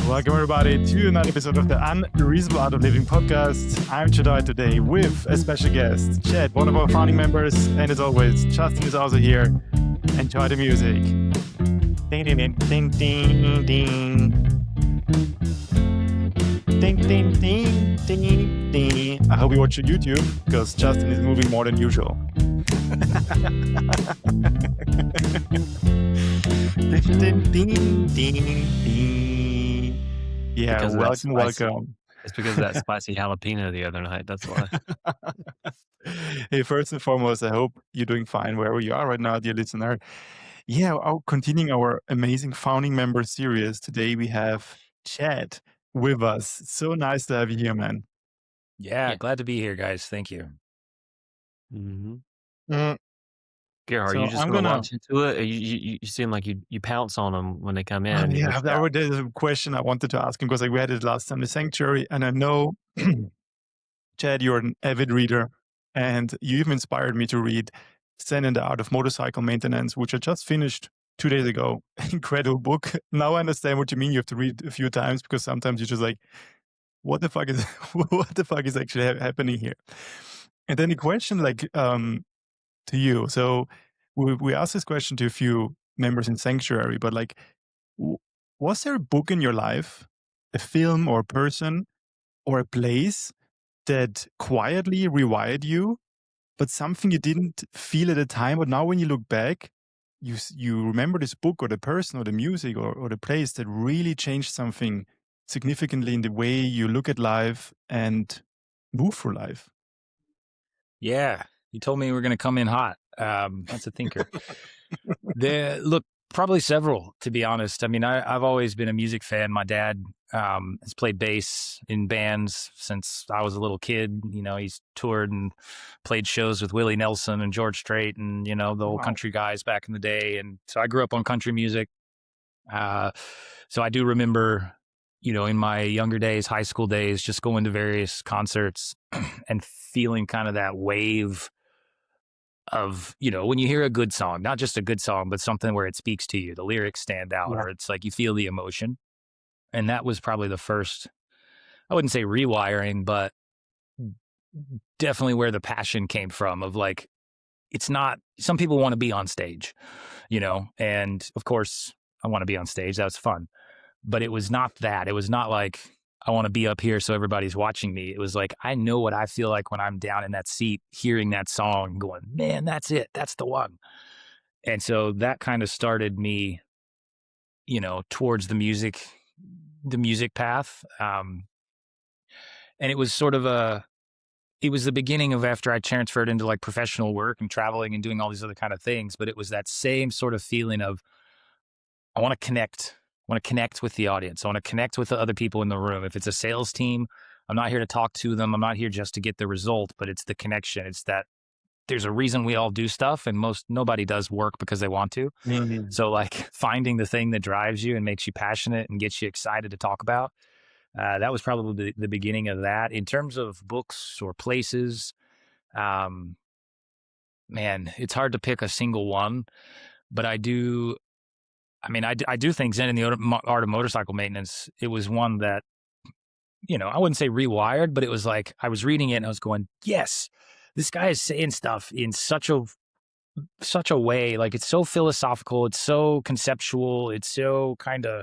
Welcome everybody to another episode of the Unreasonable Art of Living podcast. I'm Chad today with a special guest, Chad, one of our founding members, and as always, Justin is also here. Enjoy the music. Ding ding ding ding ding ding. Ding ding ding ding ding. I hope you watch your YouTube because Justin is moving more than usual. Ding ding ding ding ding. Yeah, welcome. It's because of that spicy jalapeno the other night. That's why. Hey, first and foremost, I hope you're doing fine wherever you are right now, dear listener. Yeah, continuing our amazing founding member series. Today we have Chad with us. So nice to have you here, man. Yeah, glad to be here, guys. Thank you. Mm-hmm. Gerhard, you just want to launch into it? You seem like you pounce on them when they come in. Yeah, there's a question I wanted to ask him because we had it last time, the Sanctuary, and I know, Chad, you're an avid reader, and you even inspired me to read Zen and the Art of Motorcycle Maintenance, which I just finished 2 days ago. Incredible book. Now I understand what you mean. You have to read a few times because sometimes you're just like, what the fuck is actually happening here? And then the question, to you. So we asked this question to a few members in Sanctuary, but was there a book in your life, a film or a person or a place that quietly rewired you, but something you didn't feel at the time, but now when you look back, you remember this book or the person or the music or the place that really changed something significantly in the way you look at life and move through life? Yeah. You told me we were going to come in hot. That's a thinker. Look, probably several, to be honest. I mean, I've always been a music fan. My dad has played bass in bands since I was a little kid. You know, he's toured and played shows with Willie Nelson and George Strait and, the old country guys back in the day. And so I grew up on country music. So I do remember, in my younger days, high school days, just going to various concerts and feeling kind of that wave of, when you hear a good song, not just a good song, but something where it speaks to you, the lyrics stand out, or it's like you feel the emotion. And that was probably the first, I wouldn't say rewiring, but definitely where the passion came from of it's not, some people want to be on stage, and of course I want to be on stage. That was fun, but it was not that. It was not like, I want to be up here so everybody's watching me. It was like, I know what I feel like when I'm down in that seat, hearing that song, going, man, that's it. That's the one. And so that kind of started me, towards the music path. And it was sort of it was the beginning of after I transferred into professional work and traveling and doing all these other kind of things. But it was that same sort of feeling of, I want to connect. I want to connect with the audience. I want to connect with the other people in the room. If it's a sales team, I'm not here to talk to them. I'm not here just to get the result, but it's the connection. It's that there's a reason we all do stuff, and nobody does work because they want to. Mm-hmm. So finding the thing that drives you and makes you passionate and gets you excited to talk about, that was probably the beginning of that. In terms of books or places, man, it's hard to pick a single one, but I do think Zen and the Art of Motorcycle Maintenance, it was one that, I wouldn't say rewired, but it was like, I was reading it and I was going, yes, this guy is saying stuff in such a way, it's so philosophical, it's so conceptual, it's so kind of,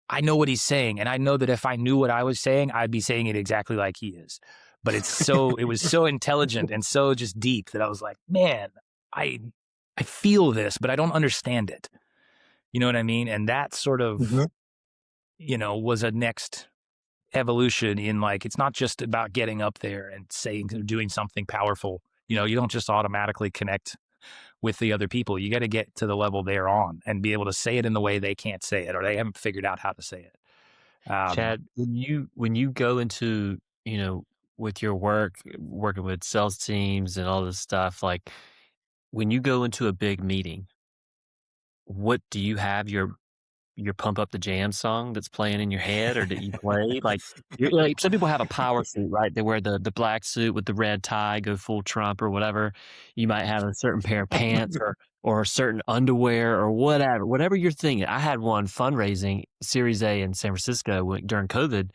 I know what he's saying. And I know that if I knew what I was saying, I'd be saying it exactly like he is. But it was so intelligent and so just deep that I was like, man, I feel this, but I don't understand it. You know what I mean? And that sort of, was a next evolution in it's not just about getting up there and saying or doing something powerful. You don't just automatically connect with the other people. You got to get to the level they're on and be able to say it in the way they can't say it or they haven't figured out how to say it. Chad, when you go into, with your working with sales teams and all this stuff, when you go into a big meeting, what do you have your Pump Up the Jam song that's playing in your head, or that you play? Some people have a power suit, right? They wear the black suit with the red tie, go full Trump or whatever. You might have a certain pair of pants, or or certain underwear or whatever you're thinking. I had one fundraising Series A in San Francisco during COVID.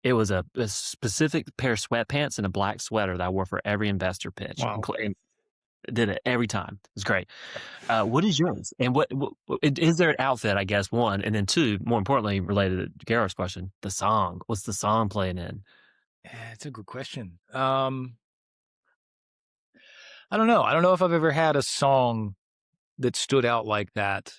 It was a specific pair of sweatpants and a black sweater that I wore for every investor pitch. Wow. And did it every time. It was great. What is yours? And what is there an outfit, I guess, one, and then two, more importantly, related to Garrett's question, the song. What's the song playing in? It's a good question. I don't know. I don't know if I've ever had a song that stood out like that.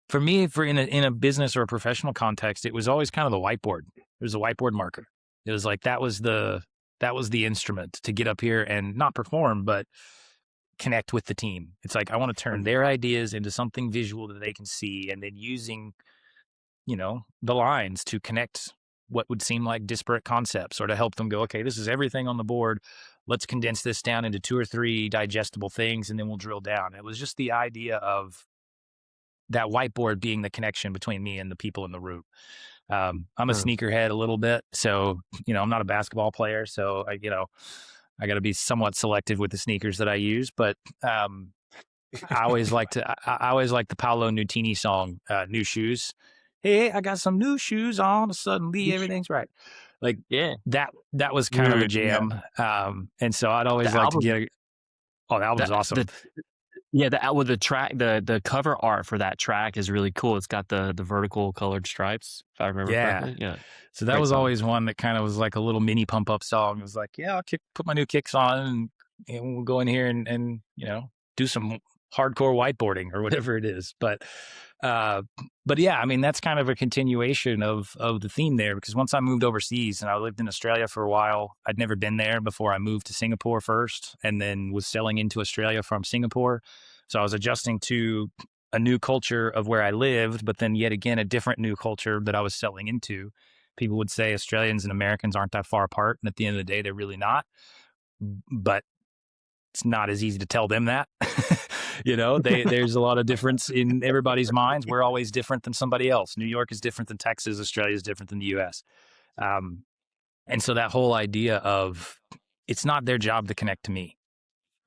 For me, in a business or a professional context, it was always kind of the whiteboard. It was a whiteboard marker. It was like that was the instrument to get up here and not perform, but connect with the team. It's like I want to turn their ideas into something visual that they can see, and then using, the lines to connect what would seem like disparate concepts, or to help them go, okay, this is everything on the board. Let's condense this down into 2 or 3 digestible things, and then we'll drill down. It was just the idea of that whiteboard being the connection between me and the people in the room. I'm a sneakerhead a little bit, so I'm not a basketball player, so I got to be somewhat selective with the sneakers that I use. But I always like the Paolo Nutini song, "New Shoes." Hey, I got some new shoes on. Suddenly, everything's right. Like that was kind of a jam. And so I'd always like to get. The album's awesome. The track, the cover art for that track is really cool. It's got the vertical colored stripes, if I remember correctly. Yeah. So that was always one that kind of was like a little mini pump up song. It was like, I'll put my new kicks on and we'll go in here and do some hardcore whiteboarding or whatever it is. But yeah, I mean, that's kind of a continuation of the theme there, because once I moved overseas and I lived in Australia for a while, I'd never been there before. I moved to Singapore first and then was selling into Australia from Singapore. So I was adjusting to a new culture of where I lived, but then yet again, a different new culture that I was selling into. People would say Australians and Americans aren't that far apart. And at the end of the day, they're really not. But it's not as easy to tell them that. There's a lot of difference in everybody's minds. We're always different than somebody else. New York is different than Texas. Australia is different than the US. And so that whole idea of it's not their job to connect to me,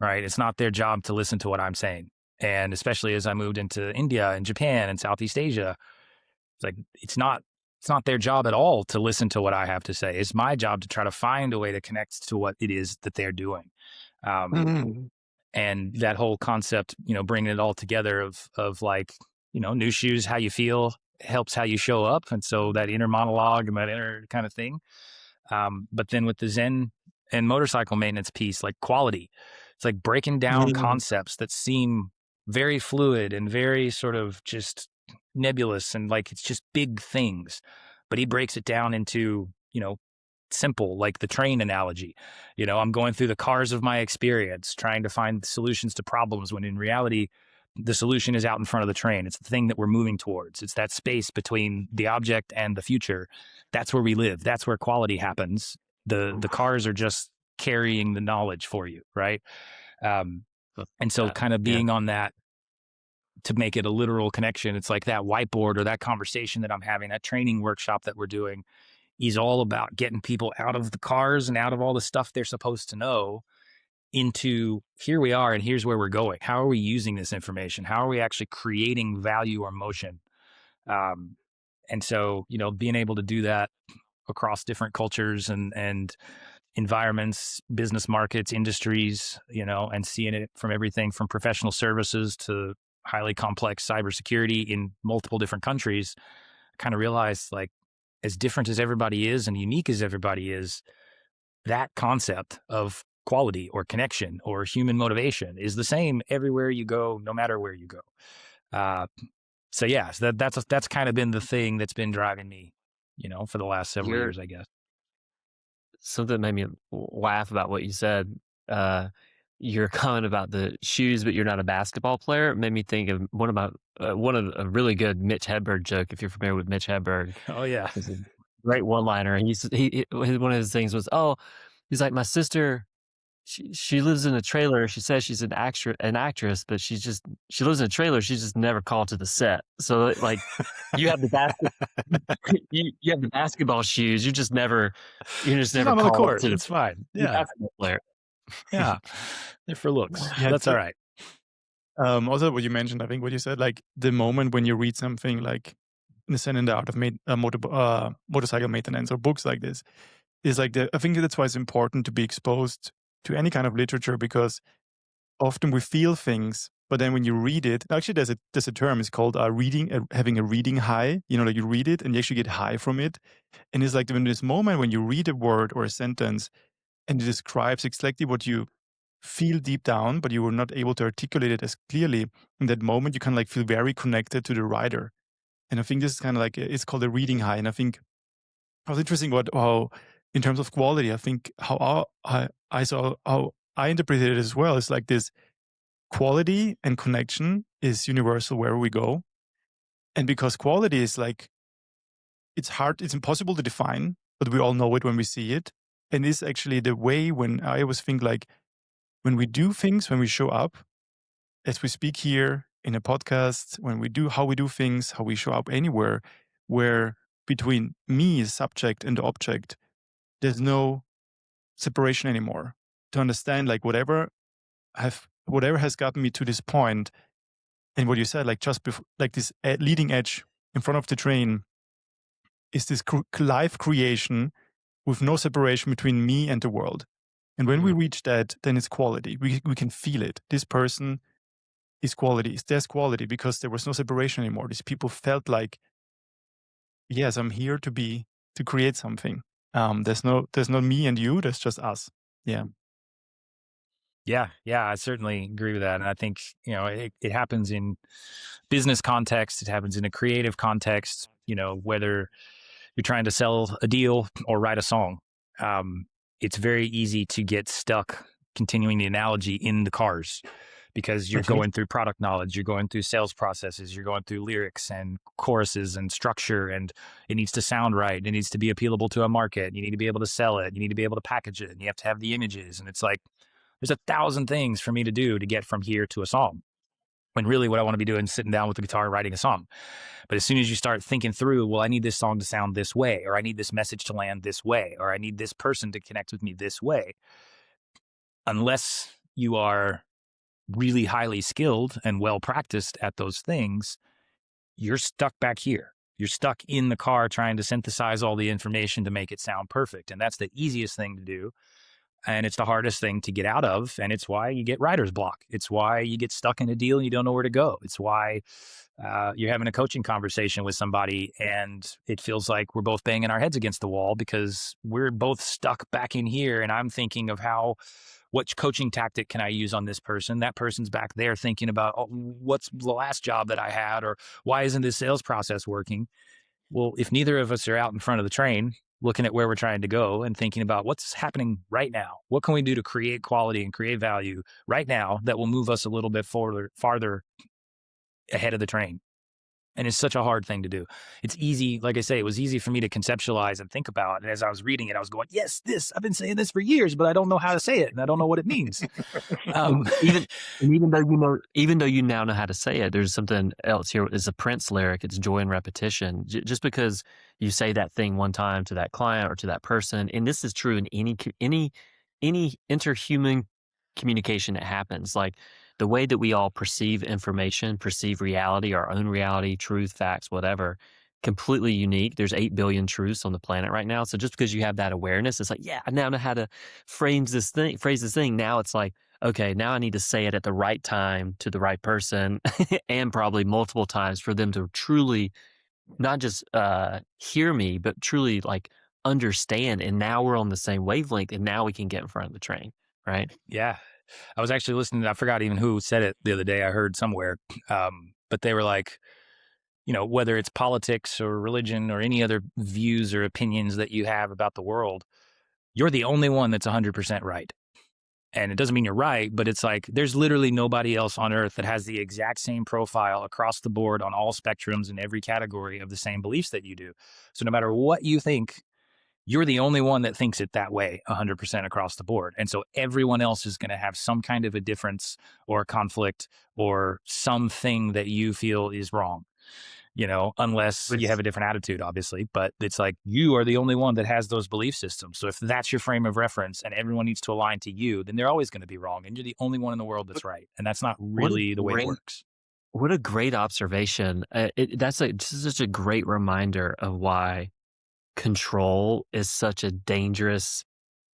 right? It's not their job to listen to what I'm saying. And especially as I moved into India and Japan and Southeast Asia, it's like, it's not their job at all to listen to what I have to say. It's my job to try to find a way to connect to what it is that they're doing. And that whole concept, bringing it all together of like, new shoes, how you feel helps how you show up. And so that inner monologue and that inner kind of thing. But then with the Zen and motorcycle maintenance piece, like quality, it's like breaking down concepts that seem very fluid and very sort of just nebulous and like it's just big things. But he breaks it down into, simple, like the train analogy. I'm going through the cars of my experience, trying to find solutions to problems, when in reality, the solution is out in front of the train. It's the thing that we're moving towards. It's that space between the object and the future. That's where we live. That's where quality happens. The cars are just carrying the knowledge for you, right? And so kind of being on that to make it a literal connection. It's like that whiteboard or that conversation that I'm having, that training workshop that we're doing, is all about getting people out of the cars and out of all the stuff they're supposed to know into here we are and here's where we're going. How are we using this information? How are we actually creating value or motion? And so, being able to do that across different cultures and environments, business markets, industries, and seeing it from everything from professional services to highly complex cybersecurity in multiple different countries, I kind of realized, like, as different as everybody is and unique as everybody is, that concept of quality or connection or human motivation is the same everywhere you go, no matter where you go. So that's kind of been the thing that's been driving me, for the last several years, I guess. Something made me laugh about what you said. Your comment about the shoes, but you're not a basketball player, made me think of one of a really good Mitch Hedberg joke. If you're familiar with Mitch Hedberg, oh yeah, it's a great one-liner. And he one of his things was, he's like, my sister, she lives in a trailer. She says she's an actress, but she lives in a trailer. She's just never called to the set. So like, you have the you have the basketball shoes. You're just never on the court. It's fine. Yeah, basketball player. Yeah, they're for looks. Yeah, that's all right. Also, what you mentioned, I think what you said, like the moment when you read something like in the Zen and the Art of Motorcycle Maintenance or books like this, is like I think that's why it's important to be exposed to any kind of literature, because often we feel things, but then when you read it, actually there's a term, it's called having a reading high. Like you read it and you actually get high from it. And it's like when this moment when you read a word or a sentence and it describes exactly what you feel deep down, but you were not able to articulate it as clearly. In that moment, you kind of like feel very connected to the writer. And I think this is kind of like, it's called a reading high. And I think it was interesting how, in terms of quality, I think I saw how I interpreted it as well. It's like this quality and connection is universal wherever we go. And because quality is like, it's impossible to define, but we all know it when we see it. And this is actually the way when I always think like, when we do things, when we show up, as we speak here in a podcast, how we do things, how we show up anywhere, where between me, the subject, and the object, there's no separation anymore. To understand, like whatever has gotten me to this point, and what you said, like just before, like this leading edge in front of the train, is this life creation with no separation between me and the world. And when we reach that, then it's quality. We can feel it. This person is quality. There's quality because there was no separation anymore. These people felt like, yes, I'm here to create something. There's no me and you. There's just us. Yeah. Yeah, I certainly agree with that. And I think, it happens in business context. It happens in a creative context, whether you're trying to sell a deal or write a song. It's very easy to get stuck, continuing the analogy, in the cars, because you're going through product knowledge, you're going through sales processes, you're going through lyrics and choruses and structure, and it needs to sound right. It needs to be appealable to a market. You need to be able to sell it. You need to be able to package it, and you have to have the images. And it's like, there's 1,000 things for me to do to get from here to a song, when really what I want to be doing is sitting down with the guitar and writing a song. But as soon as you start thinking through, well, I need this song to sound this way, or I need this message to land this way, or I need this person to connect with me this way, unless you are really highly skilled and well practiced at those things, you're stuck back here. You're stuck in the car trying to synthesize all the information to make it sound perfect. And that's the easiest thing to do. And it's the hardest thing to get out of. And it's why you get writer's block. It's why you get stuck in a deal and you don't know where to go. It's why you're having a coaching conversation with somebody and it feels like we're both banging our heads against the wall because we're both stuck back in here. And I'm thinking of what coaching tactic can I use on this person? That person's back there thinking about, what's the last job that I had? Or why isn't this sales process working? Well, if neither of us are out in front of the train, looking at where we're trying to go and thinking about what's happening right now, what can we do to create quality and create value right now that will move us a little bit farther ahead of the train. And it's such a hard thing to do. It's easy. Like I say, it was easy for me to conceptualize and think about. And as I was reading it, I was going, yes, I've been saying this for years, but I don't know how to say it. And I don't know what it means. Even though you now know how to say it, there's something else here. It's a Prince lyric. It's joy in repetition. Just because you say that thing one time to that client or to that person, and this is true in any interhuman communication that happens, like the way that we all perceive information, perceive reality, our own reality, truth, facts, whatever, completely unique. There's 8 billion truths on the planet right now. So just because you have that awareness, it's like, yeah, I now know how to phrase this thing. Now it's like, okay, now I need to say it at the right time to the right person and probably multiple times for them to truly not just hear me, but truly like understand. And now we're on the same wavelength and now we can get in front of the train, right? Yeah. I was actually listening. I forgot even who said it the other day. I heard somewhere, but they were like, whether it's politics or religion or any other views or opinions that you have about the world, you're the only one that's 100% right. And it doesn't mean you're right, but it's like there's literally nobody else on earth that has the exact same profile across the board on all spectrums in every category of the same beliefs that you do. So no matter what you think, you're the only one that thinks it that way 100% across the board. And so everyone else is going to have some kind of a difference or a conflict or something that you feel is wrong. unless you have a different attitude, obviously. But it's like you are the only one that has those belief systems. So if that's your frame of reference and everyone needs to align to you, then they're always going to be wrong. And you're the only one in the world that's right. And that's not What a really the way it great works. what a great observation. That's just such a great reminder of why control is such a dangerous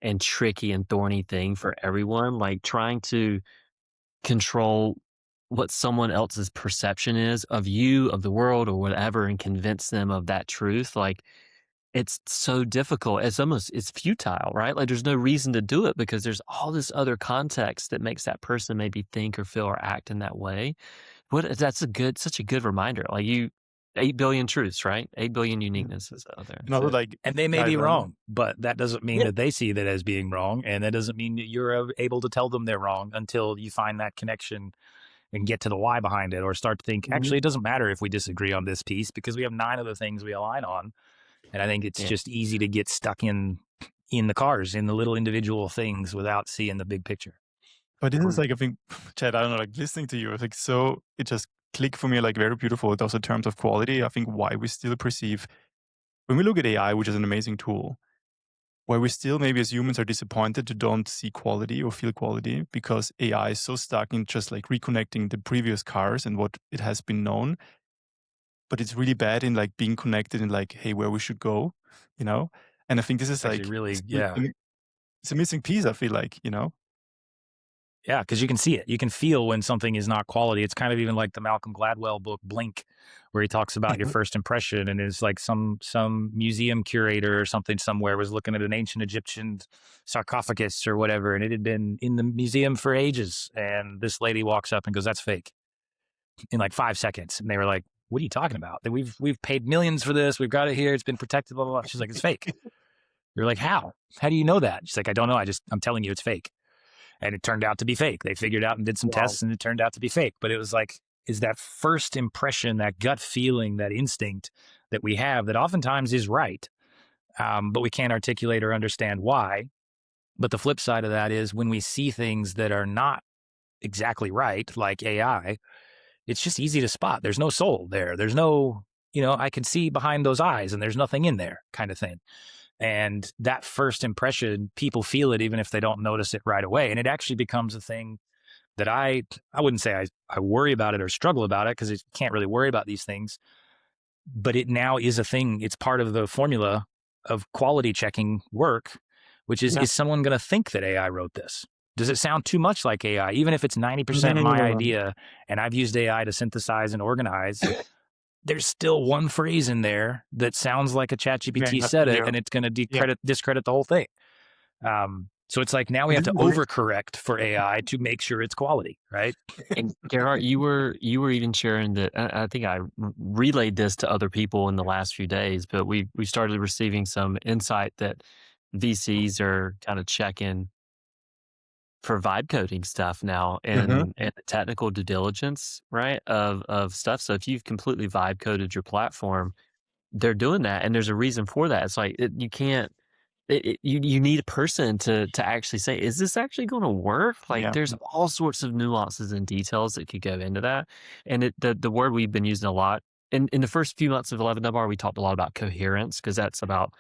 and tricky and thorny thing for everyone. Like trying to control what someone else's perception is of you, of the world, or whatever, and convince them of that truth. Like it's so difficult. It's futile, right? Like there's no reason to do it because there's all this other context that makes that person maybe think or feel or act in that way. Such a good reminder. Like 8 billion truths, right? 8 billion uniquenesses out there. And also, like, And they may be guys, wrong, but that doesn't mean Yeah. that they see that as being wrong. And that doesn't mean that you're able to tell them they're wrong until you find that connection and get to the why behind it, or start to think, actually, it doesn't matter if we disagree on this piece because we have 9 other things we align on. And I think it's Yeah. just easy to get stuck in the cars, in the little individual things without seeing the big picture. But this is like, I think, Chad, I don't know, like listening to you, it's like, so it just clicked for me, like very beautiful. Those are terms of quality. I think why we still perceive, when we look at AI, which is an amazing tool, why we still maybe as humans are disappointed to don't see quality or feel quality because AI is so stuck in just like reconnecting the previous cars and what it has been known. But it's really bad in like being connected in like, hey, where we should go, you know? And I think this is Actually, like, really, it's a missing piece, I feel like, Yeah, because you can see it. You can feel when something is not quality. It's kind of even like the Malcolm Gladwell book, Blink, where he talks about your first impression, and is like some museum curator or something somewhere was looking at an ancient Egyptian sarcophagus or whatever, and it had been in the museum for ages. And this lady walks up and goes, "That's fake," in like 5 seconds. And they were like, "What are you talking about? We've paid millions for this. We've got it here. It's been protected, blah, blah, blah." She's like, "It's fake." You're like, "How? How do you know that?" She's like, "I don't know. I'm telling you it's fake." And it turned out to be fake. They figured out and did some tests, and it turned out to be fake. But it was like, is that first impression, that gut feeling, that instinct that we have that oftentimes is right, but we can't articulate or understand why. But the flip side of that is when we see things that are not exactly right, like AI, it's just easy to spot. There's no soul there. There's no, I can see behind those eyes and there's nothing in there, kind of thing. And that first impression, people feel it even if they don't notice it right away. And it actually becomes a thing that I wouldn't say I worry about it or struggle about it, because you can't really worry about these things. But it now is a thing. It's part of the formula of quality checking work, which is, is someone going to think that AI wrote this? Does it sound too much like AI? Even if it's 90% my idea and I've used AI to synthesize and organize, there's still one phrase in there that sounds like a ChatGPT said it, and it's going to discredit the whole thing. So it's like now we have to overcorrect for AI to make sure it's quality, right? And Gerhard, you were even sharing that. I think I relayed this to other people in the last few days, but we started receiving some insight that VCs are kind of checking for vibe coding stuff now and the technical due diligence, right, of stuff. So if you've completely vibe coded your platform, they're doing that, and there's a reason for that. It's like you can't. You need a person to actually say, is this actually going to work? Like there's all sorts of nuances and details that could go into that. And the word we've been using a lot in the first few months of 11 Dunbar, we talked a lot about coherence, because that's about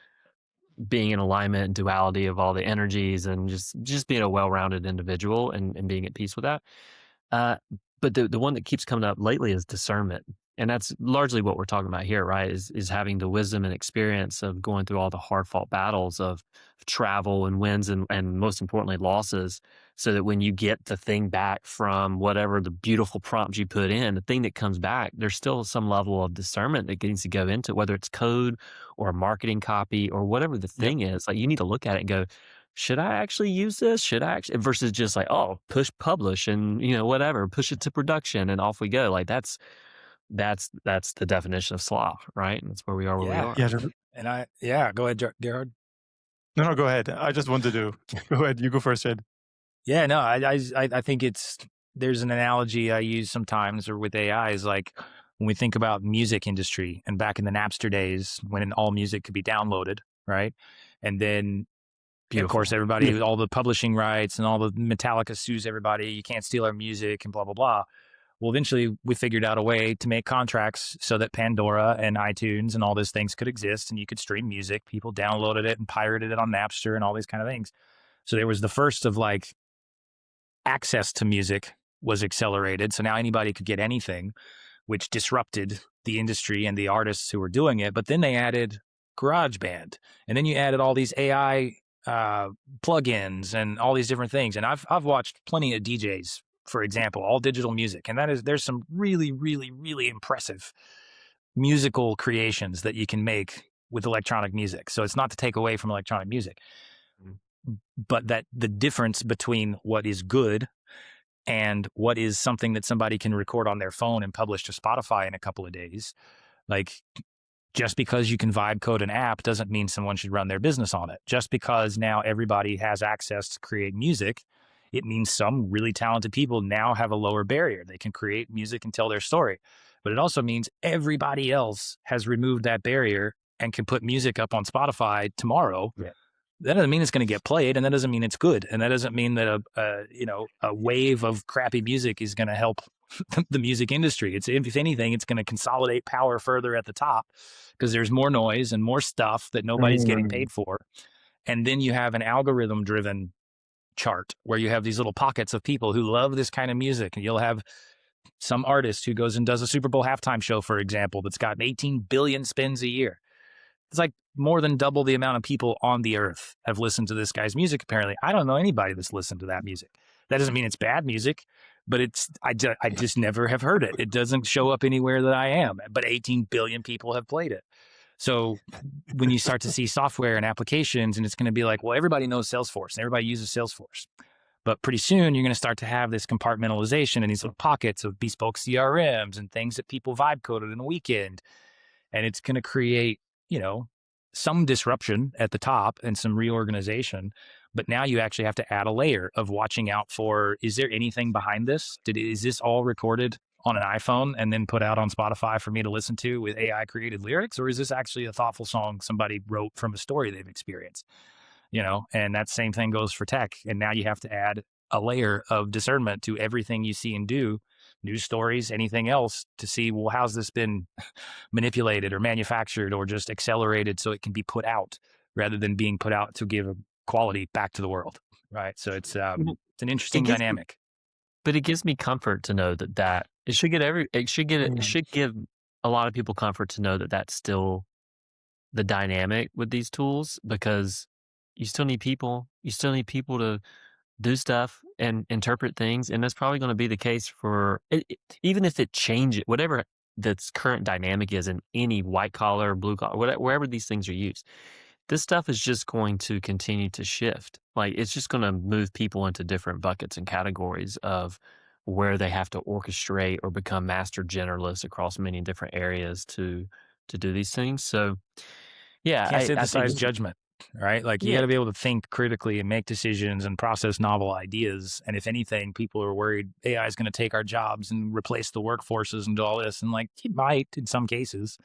being in alignment and duality of all the energies and just being a well-rounded individual and being at peace with that. But the one that keeps coming up lately is discernment. And that's largely what we're talking about here, right? Is having the wisdom and experience of going through all the hard fought battles of travel and wins and most importantly, losses, so that when you get the thing back from whatever the beautiful prompt you put in, the thing that comes back, there's still some level of discernment that needs to go into, whether it's code or marketing copy or whatever the thing is. Like you need to look at it and go, should I actually use this? Should I actually, versus just like, oh, push publish and whatever, push it to production and off we go. Like that's the definition of sloth, right? And that's where we are where we are. Yeah. And go ahead, Gerhard. No, go ahead. I just wanted to go ahead. You go first, Ed. Yeah, no, I think there's an analogy I use sometimes or with AI is like when we think about music industry and back in the Napster days when all music could be downloaded, right? And then of course everybody, all the publishing rights and all the Metallica sues everybody, you can't steal our music and blah, blah, blah. Well, eventually we figured out a way to make contracts so that Pandora and iTunes and all those things could exist and you could stream music. People downloaded it and pirated it on Napster and all these kind of things. So there was the first of like access to music was accelerated. So now anybody could get anything, which disrupted the industry and the artists who were doing it. But then they added GarageBand, and then you added all these AI plugins and all these different things. And I've watched plenty of DJs, for example, all digital music, and there's some really, really, really impressive musical creations that you can make with electronic music. So it's not to take away from electronic music, but that the difference between what is good and what is something that somebody can record on their phone and publish to Spotify in a couple of days, like just because you can vibe code an app doesn't mean someone should run their business on it. Just because now everybody has access to create music, it means some really talented people now have a lower barrier. They can create music and tell their story. But it also means everybody else has removed that barrier and can put music up on Spotify tomorrow. Yeah. That doesn't mean it's going to get played, and that doesn't mean it's good, and that doesn't mean that a wave of crappy music is going to help the music industry. It's, if anything, it's going to consolidate power further at the top because there's more noise and more stuff that nobody's getting paid for. And then you have an algorithm-driven chart where you have these little pockets of people who love this kind of music, and you'll have some artist who goes and does a Super Bowl halftime show, for example, that's got 18 billion spins a year. It's like more than double the amount of people on the earth have listened to this guy's music. Apparently, I don't know anybody that's listened to that music. That doesn't mean it's bad music, but I just never have heard it. It doesn't show up anywhere that I am, but 18 billion people have played it. So when you start to see software and applications, and it's going to be like, well, everybody knows Salesforce and everybody uses Salesforce. But pretty soon you're going to start to have this compartmentalization and these little pockets of bespoke CRMs and things that people vibe coded in a weekend. And it's going to create, some disruption at the top and some reorganization. But now you actually have to add a layer of watching out for, is there anything behind this? Is this all recorded on an iPhone and then put out on Spotify for me to listen to with AI created lyrics? Or is this actually a thoughtful song somebody wrote from a story they've experienced? And that same thing goes for tech. And now you have to add a layer of discernment to everything you see and do, news stories, anything else, to see, well, how's this been manipulated or manufactured or just accelerated so it can be put out rather than being put out to give a quality back to the world, right? So it's an interesting dynamic. But it gives me comfort to know that it should give a lot of people comfort to know that that's still the dynamic with these tools, because you still need people. You still need people to do stuff and interpret things. And that's probably going to be the case for even if it changes, whatever that's current dynamic is in any white collar, blue collar, wherever these things are used. This stuff is just going to continue to shift. Like, it's just going to move people into different buckets and categories of where they have to orchestrate or become master generalists across many different areas to do these things. So, yeah, can't synthesize judgment, right? Like, you got to be able to think critically and make decisions and process novel ideas. And if anything, people are worried AI is going to take our jobs and replace the workforces and do all this. And like, it might in some cases,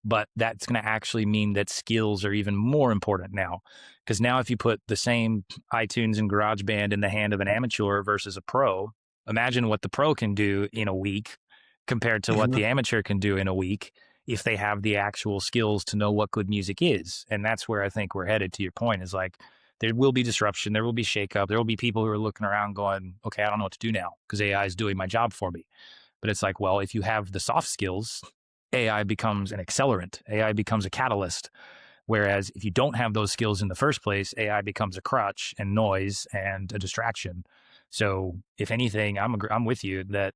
but that's going to actually mean that skills are even more important now. Because now if you put the same iTunes and GarageBand in the hand of an amateur versus a pro, imagine what the pro can do in a week compared to what the amateur can do in a week if they have the actual skills to know what good music is. And that's where I think we're headed, to your point, is like, there will be disruption, there will be shakeup, there will be people who are looking around going, okay, I don't know what to do now because AI is doing my job for me. But it's like, well, if you have the soft skills, AI becomes an accelerant. AI becomes a catalyst. Whereas if you don't have those skills in the first place, AI becomes a crutch and noise and a distraction. So if anything, I'm with you that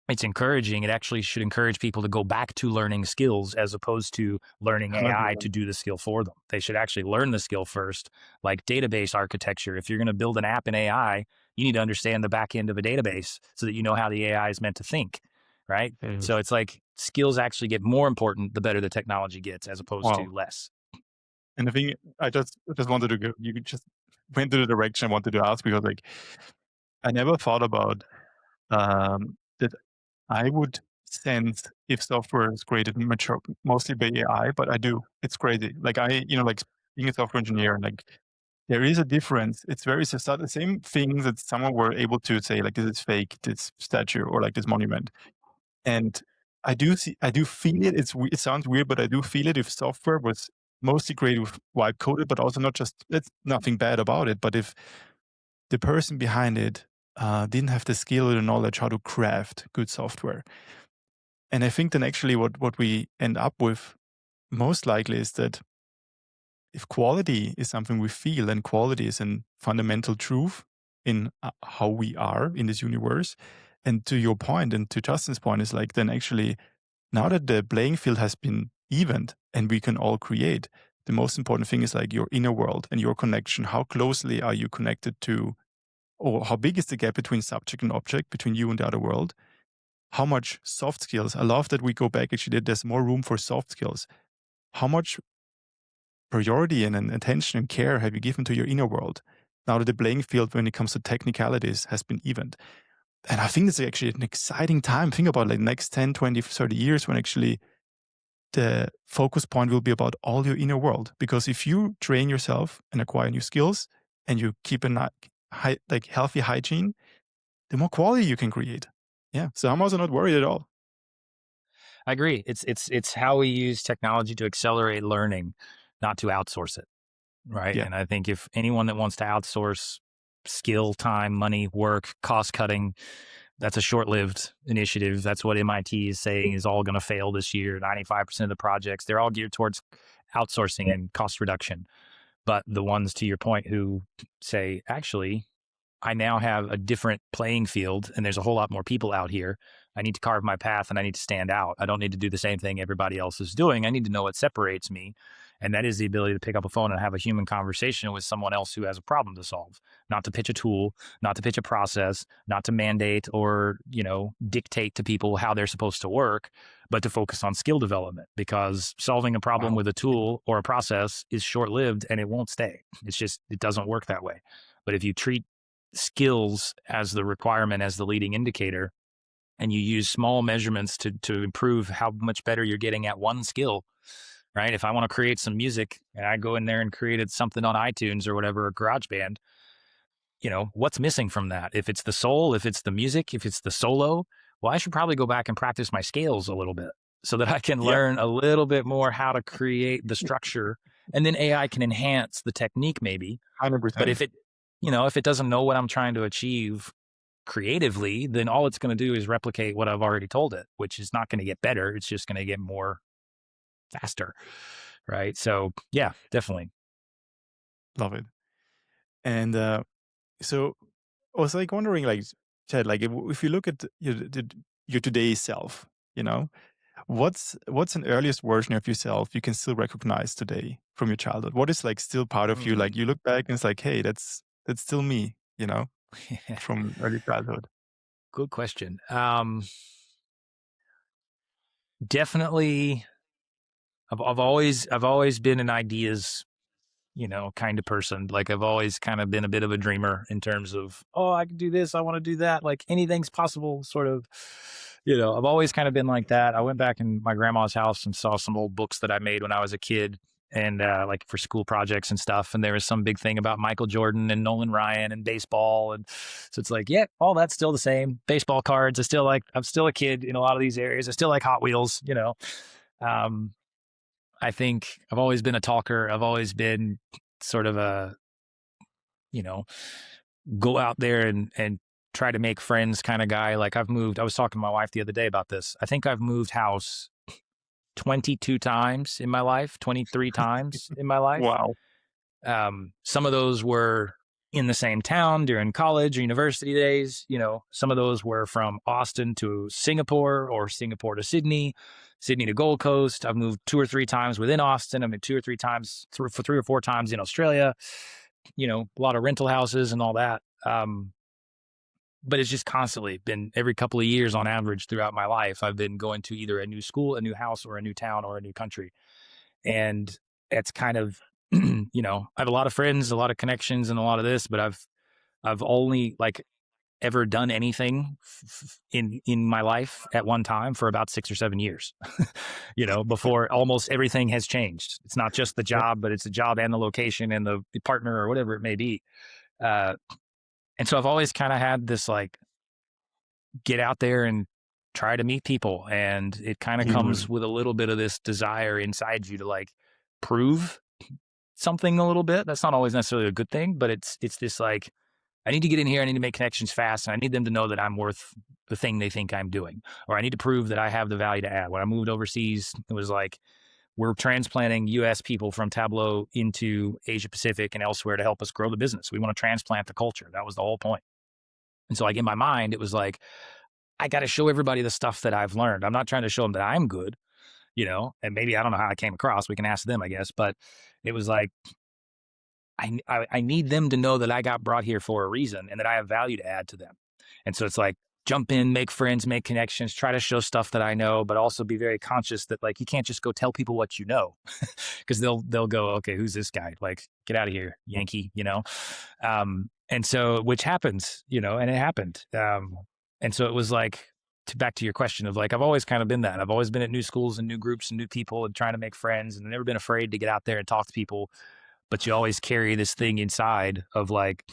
it's encouraging. It actually should encourage people to go back to learning skills as opposed to learning AI to do the skill for them. They should actually learn the skill first, like database architecture. If you're going to build an app in AI, you need to understand the back end of a database so that you know how the AI is meant to think, right? So it's like skills actually get more important the better the technology gets as opposed to less. And the thing, I just wanted to go, you just went to the direction I wanted to ask, because like, I never thought about that I would sense if software is created mostly by AI, but I do. It's crazy. Like like being a software engineer, and like there is a difference. It's the same thing that someone were able to say, like, this is fake, this statue, or like this monument. And I do feel it. It sounds weird, but I do feel it. If software was mostly created with vibe coded, but also not just, it's nothing bad about it. But if the person behind it didn't have the skill or the knowledge how to craft good software, and I think then actually what we end up with most likely is that if quality is something we feel, and quality is a fundamental truth in how we are in this universe. And to your point, and to Justin's point, is like, then actually, now that the playing field has been evened and we can all create, the most important thing is like your inner world and your connection. How closely are you connected to, or how big is the gap between subject and object, between you and the other world? How much soft skills? I love that we go back, actually, that there's more room for soft skills. How much priority and attention and care have you given to your inner world now that the playing field when it comes to technicalities has been evened? And I think it's actually an exciting time. Think about like next 10, 20, 30 years when actually the focus point will be about all your inner world. Because if you train yourself and acquire new skills and you keep a healthy hygiene, the more quality you can create. Yeah. So I'm also not worried at all. I agree. It's how we use technology to accelerate learning, not to outsource it, right? Yeah. And I think if anyone that wants to outsource skill, time, money, work, cost cutting, that's a short-lived initiative. That's what MIT is saying is all going to fail this year. 95% of the projects, they're all geared towards outsourcing and cost reduction. But the ones, to your point, who say, actually, I now have a different playing field and there's a whole lot more people out here. I need to carve my path and I need to stand out. I don't need to do the same thing everybody else is doing. I need to know what separates me. And that is the ability to pick up a phone and have a human conversation with someone else who has a problem to solve, not to pitch a tool, not to pitch a process, not to mandate or, dictate to people how they're supposed to work, but to focus on skill development, because solving a problem with a tool or a process is short-lived and it won't stay. It doesn't work that way. But if you treat skills as the requirement, as the leading indicator, and you use small measurements to improve how much better you're getting at one skill, right? If I want to create some music and I go in there and created something on iTunes or whatever, or GarageBand, what's missing from that? If it's the soul, if it's the music, if it's the solo, well, I should probably go back and practice my scales a little bit so that I can learn a little bit more how to create the structure, and then AI can enhance the technique maybe. 100%. But if it doesn't know what I'm trying to achieve creatively, then all it's going to do is replicate what I've already told it, which is not going to get better. It's just going to get more faster. Right. So yeah, definitely. Love it. And so I was like wondering, like, Chad, like if you look at your today's self, what's an earliest version of yourself you can still recognize today from your childhood? What is like still part of you? Like you look back and it's like, hey, that's still me, from early childhood. Good question. Definitely, I've always been an ideas, kind of person. Like I've always kind of been a bit of a dreamer in terms of, oh, I can do this, I want to do that. Like anything's possible, sort of. I've always kind of been like that. I went back in my grandma's house and saw some old books that I made when I was a kid, and like for school projects and stuff. And there was some big thing about Michael Jordan and Nolan Ryan and baseball. And so it's like, yeah, all that's still the same. Baseball cards. I'm still a kid in a lot of these areas. I still like Hot Wheels, I think I've always been a talker. I've always been sort of a, go out there and try to make friends kind of guy. Like I was talking to my wife the other day about this. I think I've moved house 22 times in my life, 23 times in my life. Wow. Some of those were in the same town during college or university days. Some of those were from Austin to Singapore or Singapore to Sydney, Sydney to Gold Coast. I've moved 2 or 3 times within Austin. I mean, 2 or 3 times, for 3 or 4 times in Australia, a lot of rental houses and all that. But it's just constantly been every couple of years on average throughout my life, I've been going to either a new school, a new house, or a new town or a new country. And it's kind of, I have a lot of friends, a lot of connections and a lot of this, but I've only ever done anything in my life at one time for about 6 or 7 years, before almost everything has changed. It's not just the job, but it's the job and the location and the partner or whatever it may be. And so I've always kind of had this like, get out there and try to meet people. And it kind of comes with a little bit of this desire inside you to like prove something a little bit. That's not always necessarily a good thing, but it's this like, I need to get in here. I need to make connections fast. And I need them to know that I'm worth the thing they think I'm doing, or I need to prove that I have the value to add. When I moved overseas, it was like, we're transplanting US people from Tableau into Asia Pacific and elsewhere to help us grow the business. We want to transplant the culture. That was the whole point. And so like in my mind, it was like, I got to show everybody the stuff that I've learned. I'm not trying to show them that I'm good, and maybe I don't know how I came across. We can ask them, I guess. But it was like, I need them to know that I got brought here for a reason and that I have value to add to them. And so it's like, jump in, make friends, make connections, try to show stuff that I know, but also be very conscious that like, you can't just go tell people what you know, because they'll go, okay, who's this guy? Like, get out of here, Yankee, And so, which happens, and it happened. And so it was like, back to your question of like, I've always kind of been that. I've always been at new schools and new groups and new people and trying to make friends, and I've never been afraid to get out there and talk to people. But you always carry this thing inside of like,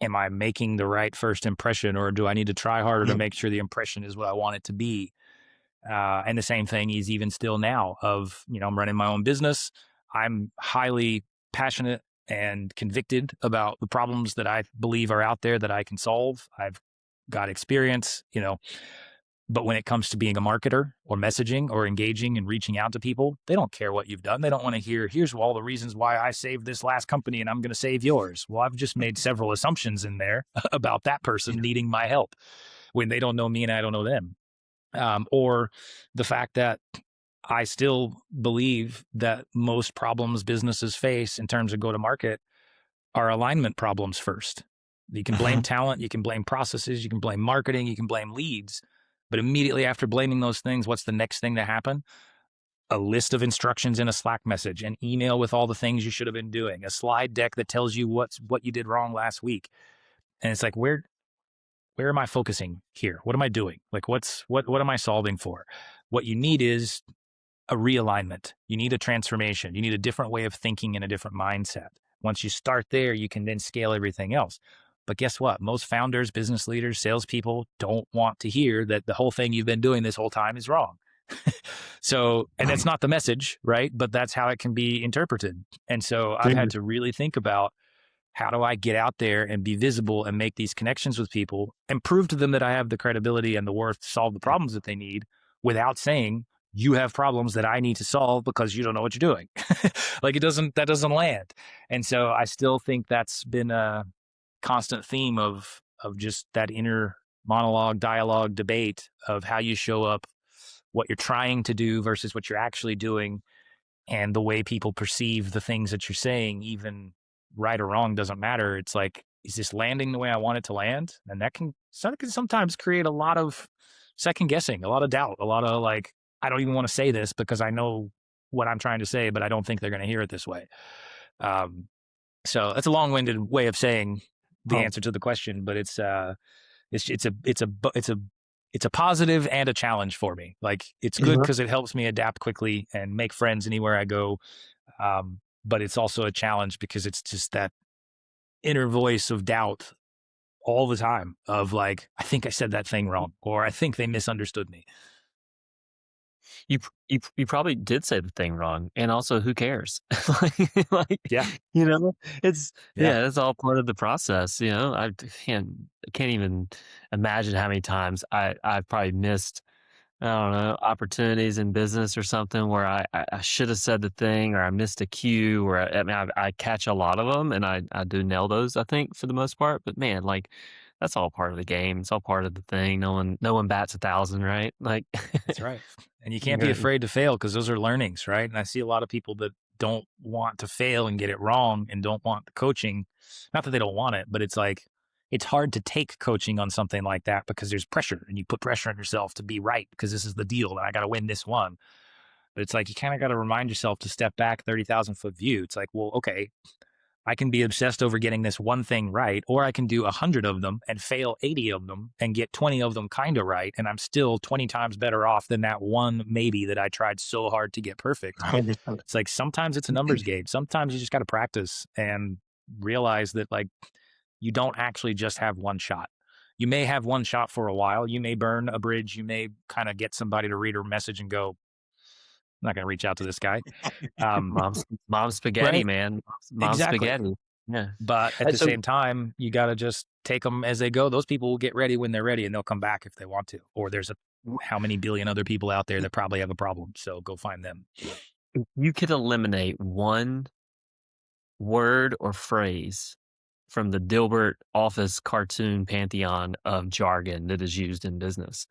am I making the right first impression, or do I need to try harder to make sure the impression is what I want it to be? And the same thing is even still now of, I'm running my own business. I'm highly passionate and convicted about the problems that I believe are out there that I can solve. I've got experience, but when it comes to being a marketer or messaging or engaging and reaching out to people, they don't care what you've done. They don't want to hear, here's all the reasons why I saved this last company and I'm going to save yours. Well, I've just made several assumptions in there about that person needing my help when they don't know me and I don't know them. Or the fact that I still believe that most problems businesses face in terms of go to market are alignment problems first. You can blame talent, you can blame processes, you can blame marketing, you can blame leads. But immediately after blaming those things, what's the next thing to happen? A list of instructions in a Slack message, an email with all the things you should have been doing, a slide deck that tells you what you did wrong last week. And it's like, where am I focusing here? What am I doing? Like, what am I solving for? What you need is a realignment. You need a transformation. You need a different way of thinking and a different mindset. Once you start there, you can then scale everything else. But guess what? Most founders, business leaders, salespeople don't want to hear that the whole thing you've been doing this whole time is wrong. So, and that's not the message, right? But that's how it can be interpreted. And so I've had to really think about, how do I get out there and be visible and make these connections with people and prove to them that I have the credibility and the worth to solve the problems that they need without saying, you have problems that I need to solve because you don't know what you're doing. Like that doesn't land. And so I still think that's been a constant theme of just that inner monologue, dialogue, debate of how you show up, what you're trying to do versus what you're actually doing, and the way people perceive the things that you're saying, even right or wrong doesn't matter. It's like, is this landing the way I want it to land? And that can sometimes create a lot of second guessing, a lot of doubt, a lot of like, I don't even want to say this because I know what I'm trying to say, but I don't think they're going to hear it this way. So that's a long-winded way of saying the answer to the question, but it's a positive and a challenge for me. Like, it's good because it helps me adapt quickly and make friends anywhere I go. But it's also a challenge because it's just that inner voice of doubt all the time of like, I think I said that thing wrong, or I think they misunderstood me. You probably did say the thing wrong, and also, who cares? Yeah, it's all part of the process. I can't even imagine how many times I've probably missed, I don't know, opportunities in business or something where I should have said the thing, or I missed a cue, or I catch a lot of them and I do nail those, I think, for the most part. But man, like, that's all part of the game. It's all part of the thing. No one bats 1,000, right? Like, that's right. And you can't be afraid to fail because those are learnings, right? And I see a lot of people that don't want to fail and get it wrong and don't want the coaching. Not that they don't want it, but it's like, it's hard to take coaching on something like that because there's pressure, and you put pressure on yourself to be right because this is the deal and I got to win this one. But it's like, you kind of got to remind yourself to step back 30,000 foot view. It's like, well, okay, I can be obsessed over getting this one thing right, or I can do 100 of them and fail 80 of them and get 20 of them kind of right. And I'm still 20 times better off than that one maybe that I tried so hard to get perfect. 100%. It's like sometimes it's a numbers game. Sometimes you just got to practice and realize that like you don't actually just have one shot. You may have one shot for a while. You may burn a bridge. You may kind of get somebody to read her message and go, I'm not going to reach out to this guy. Mom's spaghetti, Right? man. Mom's Exactly. spaghetti. Yeah. But at the same time, you got to just take them as they go. Those people will get ready when they're ready, and they'll come back if they want to. Or there's how many billion other people out there that probably have a problem. So go find them. You could eliminate one word or phrase from the Dilbert office cartoon pantheon of jargon that is used in business,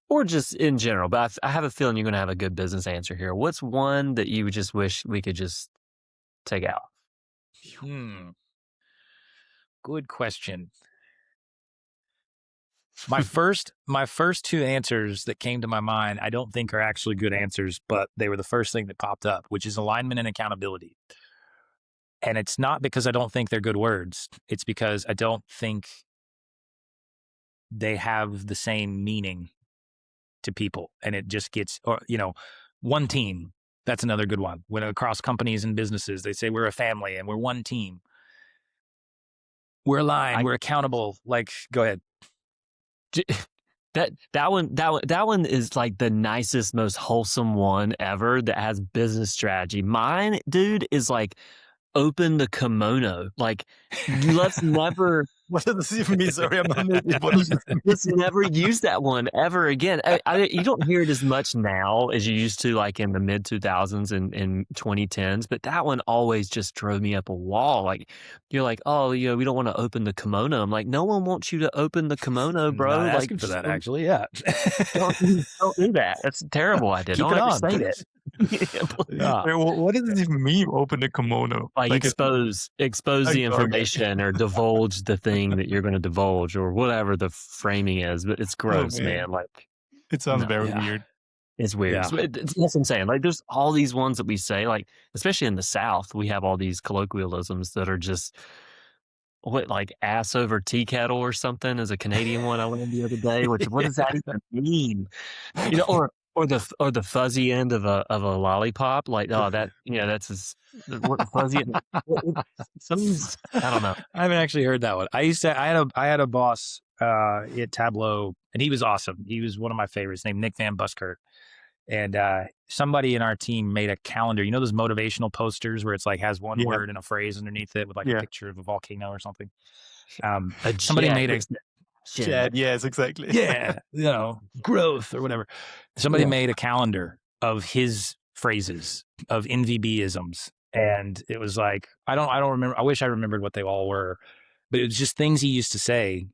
or just in general. But I have a feeling you're going to have a good business answer here. What's one that you just wish we could just take out? Good question. My first two answers that came to my mind, I don't think are actually good answers, but they were the first thing that popped up, which is alignment and accountability. And it's not because I don't think they're good words. It's because I don't think they have the same meaning to people. And it just gets, or, one team. That's another good one. When across companies and businesses, they say we're a family and we're one team. We're aligned. We're accountable. Like, go ahead. That one is like the nicest, most wholesome one ever that has business strategy. Mine, dude, is like open the kimono. Like, let's never. What does this even mean? Sorry, I'm not native. What does this mean? Let's never use that one ever again. You don't hear it as much now as you used to, like in the mid 2000s and 2010s. But that one always just drove me up a wall. Like, you're like, oh, we don't want to open the kimono. I'm like, no one wants you to open the kimono, bro. Not like, asking for that, actually. Yeah. don't do that. That's a terrible idea. Keep don't it ever on, say please. Yeah. What does it even mean, open the kimono? Like expose the information or divulge the thing that you're going to divulge or whatever the framing is. But it's gross, man. Like, it sounds very weird. It's weird. Yeah. So that's what I'm saying. Like, there's all these ones that we say, like, especially in the South, we have all these colloquialisms that are just like ass over tea kettle or something is a Canadian one I learned the other day. What does that even mean? Or the fuzzy end of a lollipop, like that's what fuzzy. I don't know. I haven't actually heard that one. I had a boss at Tableau, and he was awesome. He was one of my favorites, named Nick Van Buskirk. And somebody in our team made a calendar. You know those motivational posters where it's like has one word and a phrase underneath it with like a picture of a volcano or something. Somebody made a Chad, yes, exactly. Yeah, growth or whatever. Somebody made a calendar of his phrases, of NVB-isms. And it was like, I don't remember. I wish I remembered what they all were, but it was just things he used to say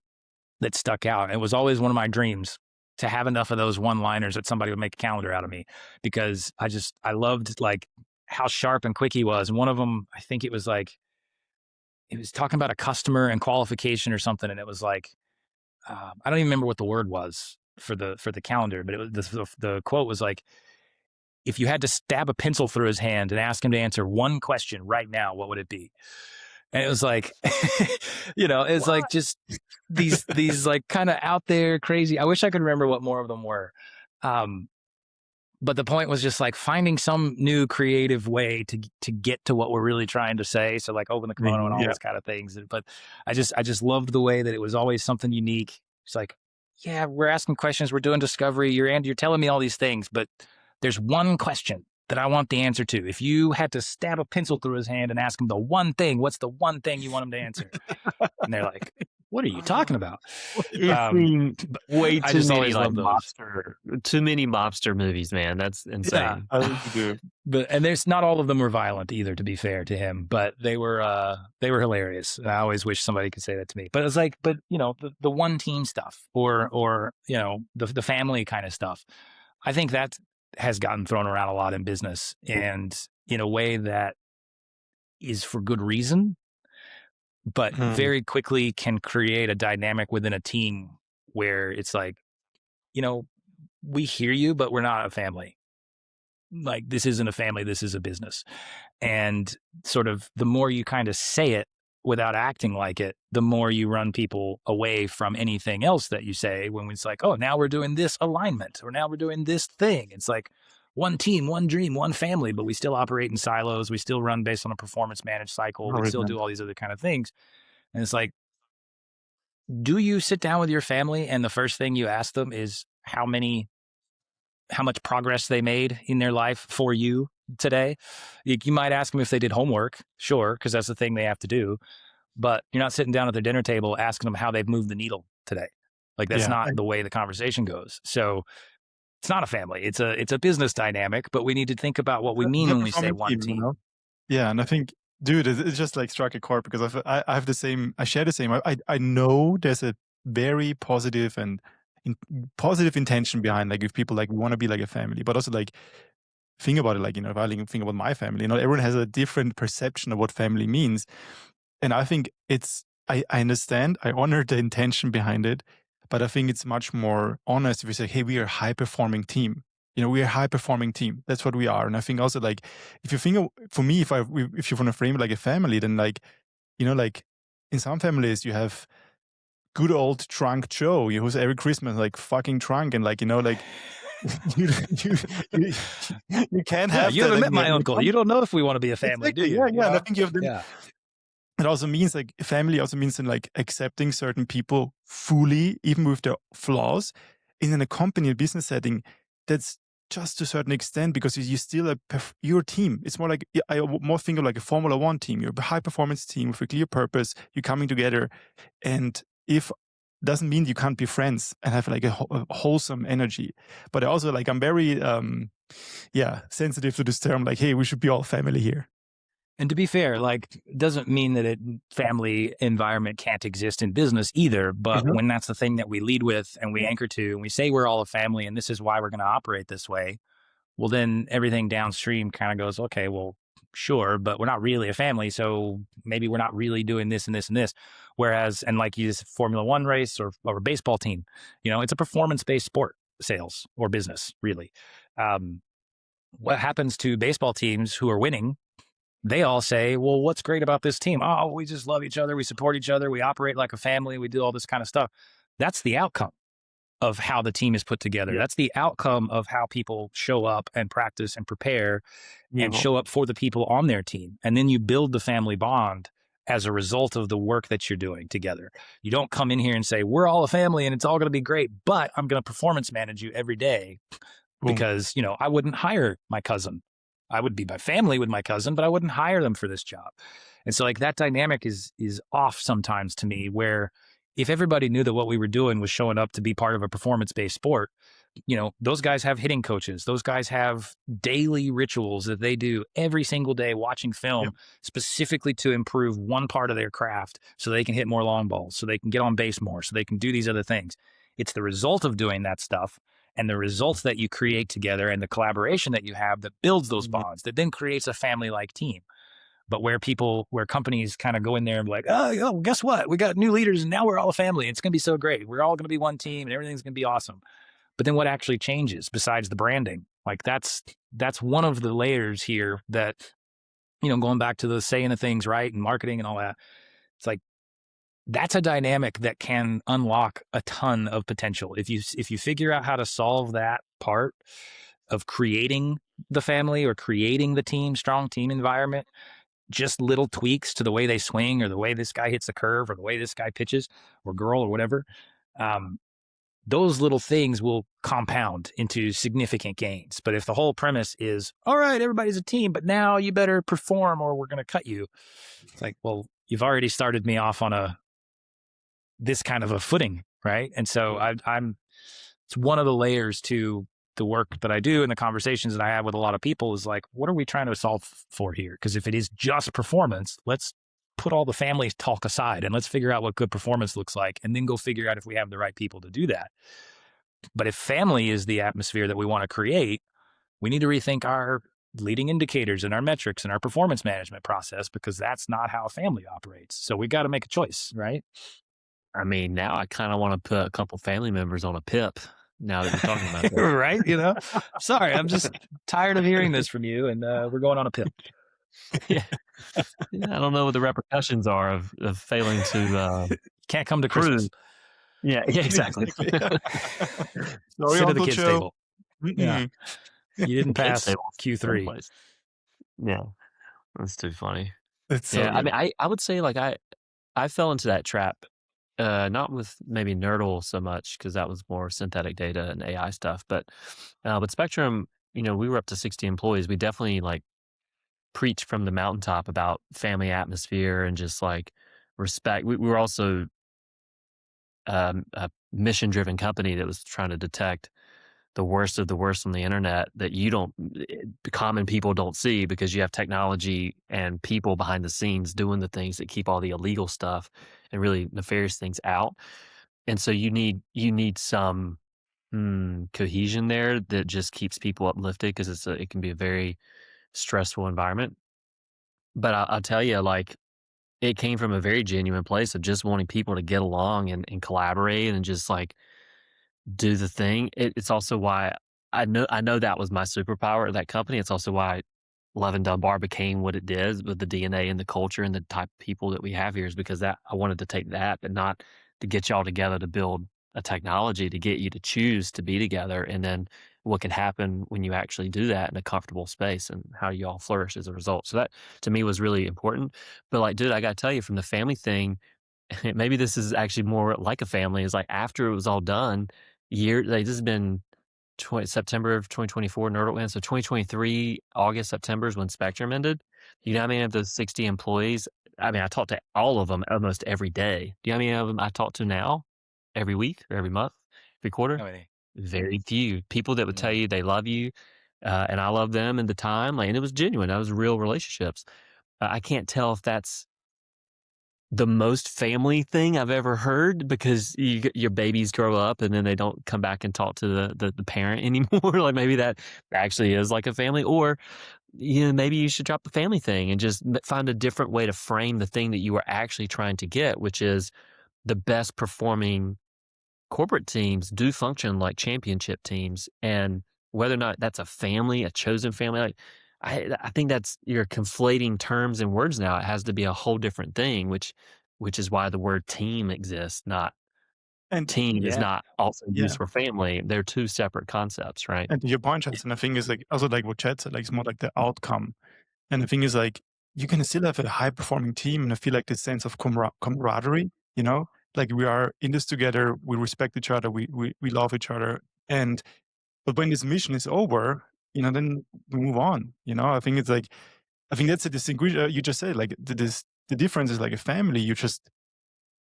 that stuck out. It was always one of my dreams to have enough of those one-liners that somebody would make a calendar out of me, because I loved like how sharp and quick he was. And one of them, I think it was talking about a customer and qualification or something. And it was like, I don't even remember what the word was for the calendar, but it was the quote was like, if you had to stab a pencil through his hand and ask him to answer one question right now, what would it be? And it was like, it's like just these like kind of out there crazy. I wish I could remember what more of them were. But the point was just like finding some new creative way to get to what we're really trying to say. So like open the kimono and all those kind of things. But I just loved the way that it was always something unique. It's like, yeah, we're asking questions, we're doing discovery. You're telling me all these things, but there's one question that I want the answer to. If you had to stab a pencil through his hand and ask him the one thing, what's the one thing you want him to answer? And they're like, what are you talking about? Way too many like too many mobster movies, man. That's insane. Yeah, I really do. And there's not all of them were violent either, to be fair to him, but they were hilarious. I always wish somebody could say that to me. But it's like, the one team stuff or the family kind of stuff. I think that has gotten thrown around a lot in business, and in a way that is for good reason, but very quickly can create a dynamic within a team where it's like, we hear you, but we're not a family. like, this isn't a family, this is a business. And sort of the more you kind of say it without acting like it, the more you run people away from anything else that you say, when it's like, oh, now we're doing this alignment, or now we're doing this thing. It's like one team, one dream, one family, but we still operate in silos. We still run based on a performance managed cycle. We still 100%. do all these other kind of things. And it's like, do you sit down with your family and the first thing you ask them is how much progress they made in their life for you today? You might ask them if they did homework, sure, because that's the thing they have to do. But you're not sitting down at their dinner table asking them how they've moved the needle today. Like, that's Yeah, not the way the conversation goes. So it's not a family. It's a business dynamic, but we need to think about what we mean the when we say performing one team, team. Yeah, and I think, dude, it's just like struck a chord because I have the same. I share the same. I know there's a very positive and positive intention behind, like, if people like want to be like a family, but also like think about it, like, if I think about my family, everyone has a different perception of what family means. And I think I understand, I honor the intention behind it, but I think it's much more honest if you say, hey, we are a high performing team. We are a high performing team. That's what we are. And I think also, like, if you think for me, if you want to frame it like a family, then like, like in some families you have good old drunk Joe, who's every Christmas like fucking drunk, and like, like you, you, you, you can't have you that. haven't Like, met my uncle. You don't know if we want to be a family, exactly, do you? yeah. And I think you have them. Yeah. It also means, like, family also means in like accepting certain people fully, even with their flaws. In a company, a business setting, that's just to a certain extent, because you still your team. It's more like, I more think of like a Formula One team. You're a high performance team with a clear purpose. You're coming together, and if doesn't mean you can't be friends and have like a wholesome energy. But also, like, I'm very sensitive to this term. Like, hey, we should be all family here. And to be fair, like, doesn't mean that family environment can't exist in business either. But when that's the thing that we lead with and we anchor to, and we say we're all a family and this is why we're going to operate this way, well, then everything downstream kind of goes, okay, well, sure, but we're not really a family. So maybe we're not really doing this and this and this. Whereas, and like you just Formula One race or a baseball team, it's a performance-based sport, sales or business, really. What happens to baseball teams who are winning? They all say, well, what's great about this team? Oh, we just love each other. We support each other. We operate like a family. We do all this kind of stuff. That's the outcome of how the team is put together. Yeah. That's the outcome of how people show up and practice and prepare and show up for the people on their team. And then you build the family bond as a result of the work that you're doing together. You don't come in here and say, we're all a family and it's all going to be great, but I'm going to performance manage you every day because, I wouldn't hire my cousin. I would be by family with my cousin, but I wouldn't hire them for this job. And so, like, that dynamic is off sometimes to me, where if everybody knew that what we were doing was showing up to be part of a performance-based sport, those guys have hitting coaches. Those guys have daily rituals that they do every single day, watching film specifically to improve one part of their craft so they can hit more long balls, so they can get on base more, so they can do these other things. It's the result of doing that stuff and the results that you create together and the collaboration that you have that builds those bonds, that then creates a family-like team. But where companies kind of go in there and be like, oh, guess what? We got new leaders and now we're all a family. It's going to be so great. We're all going to be one team and everything's going to be awesome. But then what actually changes besides the branding? Like, that's one of the layers here that, going back to the saying the things right and marketing and all that, it's like, that's a dynamic that can unlock a ton of potential. If you figure out how to solve that part of creating the family or creating the strong team environment, just little tweaks to the way they swing or the way this guy hits a curve or the way this guy pitches or girl or whatever, those little things will compound into significant gains. But if the whole premise is, all right, everybody's a team, but now you better perform or we're going to cut you. It's like, well, you've already started me off on this kind of a footing, right? And so it's one of the layers to the work that I do and the conversations that I have with a lot of people is like, what are we trying to solve for here? Because if it is just performance, let's put all the family talk aside and let's figure out what good performance looks like and then go figure out if we have the right people to do that. But if family is the atmosphere that we want to create, we need to rethink our leading indicators and our metrics and our performance management process, because that's not how a family operates. So we got to make a choice, right? I mean, now I kind of want to put a couple family members on a PIP. now that you're talking about that. Right? Sorry, I'm just tired of hearing this from you, and we're going on a pill. Yeah. I don't know what the repercussions are of failing to Can't come to prove. Christmas. Yeah, exactly. Sorry, Sit at the Uncle kids' Joe. table. Yeah. You didn't pass Kids' table, Q3. someplace. Yeah, that's too funny. It's so Yeah, I good. mean, I would say like I fell into that trap, not with maybe Nerdle so much because that was more synthetic data and AI stuff, but Spectrum, we were up to 60 employees. We definitely like preach from the mountaintop about family atmosphere and just like respect. We were also a mission driven company that was trying to detect the worst of the worst on the internet that the common people don't see because you have technology and people behind the scenes doing the things that keep all the illegal stuff and really nefarious things out. And so you need some cohesion there that just keeps people uplifted because it can be a very stressful environment. But I'll tell you, like, it came from a very genuine place of just wanting people to get along and collaborate and just like do the thing. It's also why I know that was my superpower at that company. It's also why Eleven Dunbar became what it did with the DNA and the culture and the type of people that we have here is because that I wanted to take that, but not to get y'all together to build a technology to get you to choose to be together. And then what can happen when you actually do that in a comfortable space and how you all flourish as a result. So that to me was really important. But like, dude, I got to tell you from the family thing, maybe this is actually more like a family is like after it was all done, this has been September of 2024 Nerdle went. So 2023, August, September is when Spectrum ended. You know how many of those 60 employees? I mean, I talk to all of them almost every day. Do you know how many of them I talk to now? Every week or every month, every quarter? How many? Very few. People that would tell you they love you, and I love them in the time. Like, and it was genuine. That was real relationships. I can't tell if that's the most family thing I've ever heard because your babies grow up and then they don't come back and talk to the parent anymore. Like maybe that actually is like a family, or maybe you should drop the family thing and just find a different way to frame the thing that you are actually trying to get, which is the best performing corporate teams do function like championship teams, and whether or not that's a family, a chosen family, like I think that's you're conflating terms and words now. It has to be a whole different thing, which is why the word team exists. Not And team is not also yeah. used for family. They're two separate concepts, right? And to your point, Justin, I think is like also like what Chad said, like it's more like the outcome. And the thing is like you can still have a high performing team and I feel like this sense of camaraderie, like we are in this together, we respect each other, we love each other. But when this mission is over, then we move on. I think it's like I think that's a distinguish. You just said like the difference is like a family.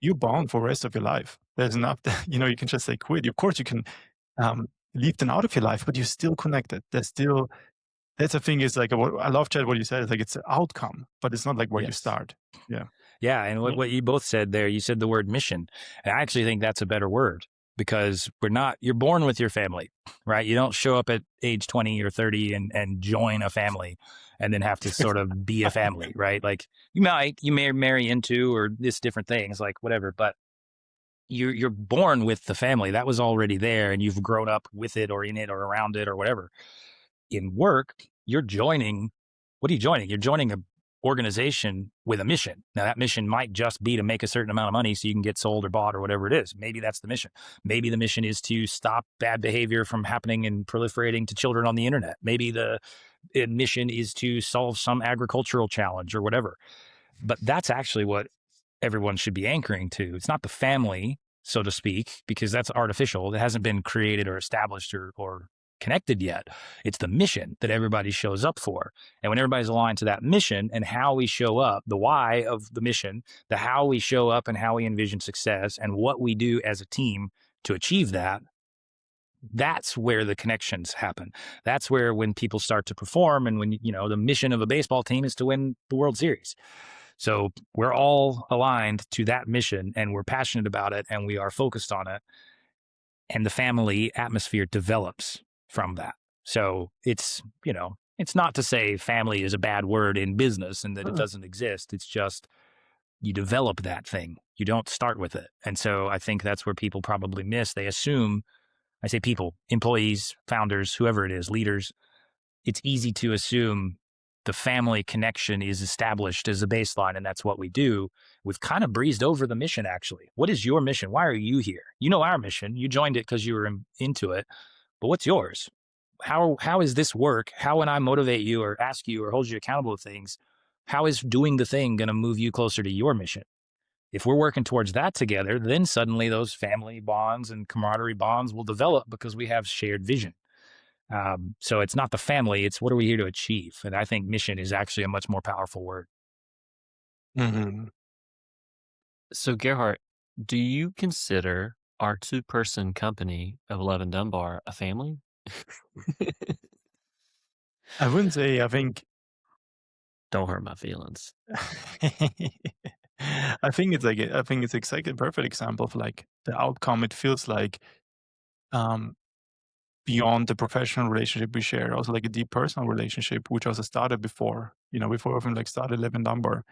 You're bound for the rest of your life. There's not you can just say quit. Of course you can leave them out of your life, but you're still connected. That's the thing is like I love Chad what you said. It's like it's an outcome, but it's not like where you start. Yeah. Yeah, and what you both said there, you said the word mission. And I actually think that's a better word because you're born with your family, right? You don't show up at age 20 or 30 and join a family and then have to sort of be a family, right? Like you may marry into or this different things, like whatever, but you're born with the family. That was already there and you've grown up with it or in it or around it or whatever. In work, you're joining. What are you joining? You're joining a organization with a mission. Now that mission might just be to make a certain amount of money so you can get sold or bought or whatever it is. Maybe that's the mission. Maybe the mission is to stop bad behavior from happening and proliferating to children on the internet. Maybe the mission is to solve some agricultural challenge or whatever. But that's actually what everyone should be anchoring to. It's not the family, so to speak, because that's artificial. It hasn't been created or established or connected yet. It's the mission that everybody shows up for. And when everybody's aligned to that mission and how we show up, the why of the mission, the how we show up and how we envision success and what we do as a team to achieve that, that's where the connections happen. That's where when people start to perform and when, the mission of a baseball team is to win the World Series. So we're all aligned to that mission and we're passionate about it and we are focused on it. And the family atmosphere develops from that. So it's not to say family is a bad word in business and that it doesn't exist. It's just you develop that thing. You don't start with it. And so I think that's where people probably miss. They assume I say people, employees, founders, whoever it is, leaders, it's easy to assume the family connection is established as a baseline, and that's what we do. We've kind of breezed over the mission, actually. What is your mission? Why are you here? You know our mission. You joined it because you were into it, but what's yours? How is this work? How, when I motivate you or ask you or hold you accountable to things, how is doing the thing going to move you closer to your mission? If we're working towards that together, then suddenly those family bonds and camaraderie bonds will develop because we have shared vision. So it's not the family, it's what are we here to achieve? And I think mission is actually a much more powerful word. Mm-hmm. So Gerhard, do you consider our 2-person company of 11 Dunbar a family? I wouldn't say, I think, Don't hurt my feelings. I think it's exactly a perfect example of like the outcome. It feels like beyond the professional relationship we share, also like a deep personal relationship, which also started before we even like started 11 Dunbar.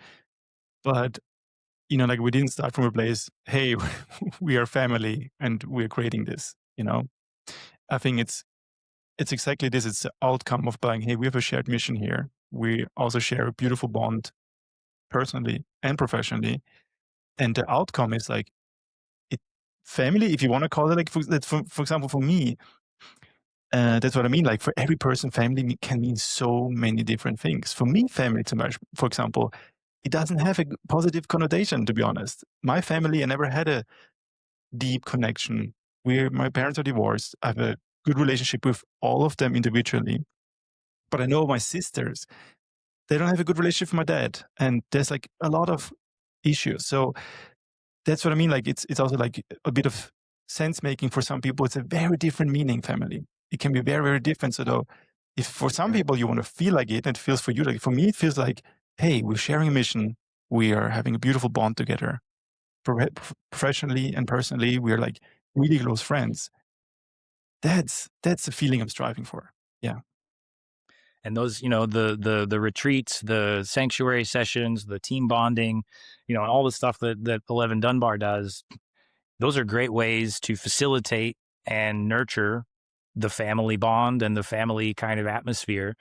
But like we didn't start from a place, hey, we are family and we're creating this. I think it's exactly this. It's the outcome of buying, hey, we have a shared mission here. We also share a beautiful bond personally and professionally. And the outcome is like family, if you want to call it, like for example, for me, that's what I mean. Like for every person, family can mean so many different things. For me, family, too much, for example, it doesn't have a positive connotation, to be honest. My family, I never had a deep connection. My parents are divorced. I have a good relationship with all of them individually. But I know my sisters, they don't have a good relationship with my dad. And there's like a lot of issues. So that's what I mean. Like it's also like a bit of sense making for some people. It's a very different meaning, family. It can be very, very different. So though, if for some people you want to feel like it, and it feels for you, like for me, it feels like, hey, we're sharing a mission. We are having a beautiful bond together. Professionally and personally, we are like really close friends. That's the feeling I'm striving for. Yeah. And those, the retreats, the sanctuary sessions, the team bonding, and all the stuff that 11 Dunbar does, those are great ways to facilitate and nurture the family bond and the family kind of atmosphere.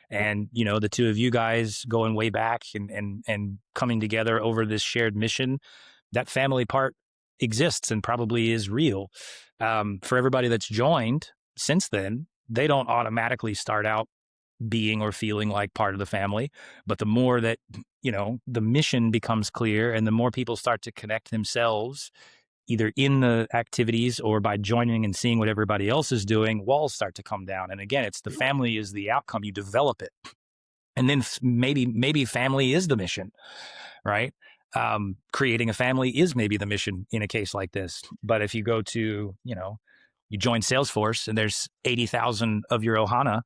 And, the two of you guys going way back and coming together over this shared mission, that family part exists and probably is real. For everybody that's joined since then, they don't automatically start out being or feeling like part of the family. But the more that, the mission becomes clear and the more people start to connect themselves either in the activities or by joining and seeing what everybody else is doing, walls start to come down. And again, it's the family is the outcome. You develop it. And then maybe family is the mission, right? Creating a family is maybe the mission in a case like this. But if you go to, you join Salesforce and there's 80,000 of your Ohana,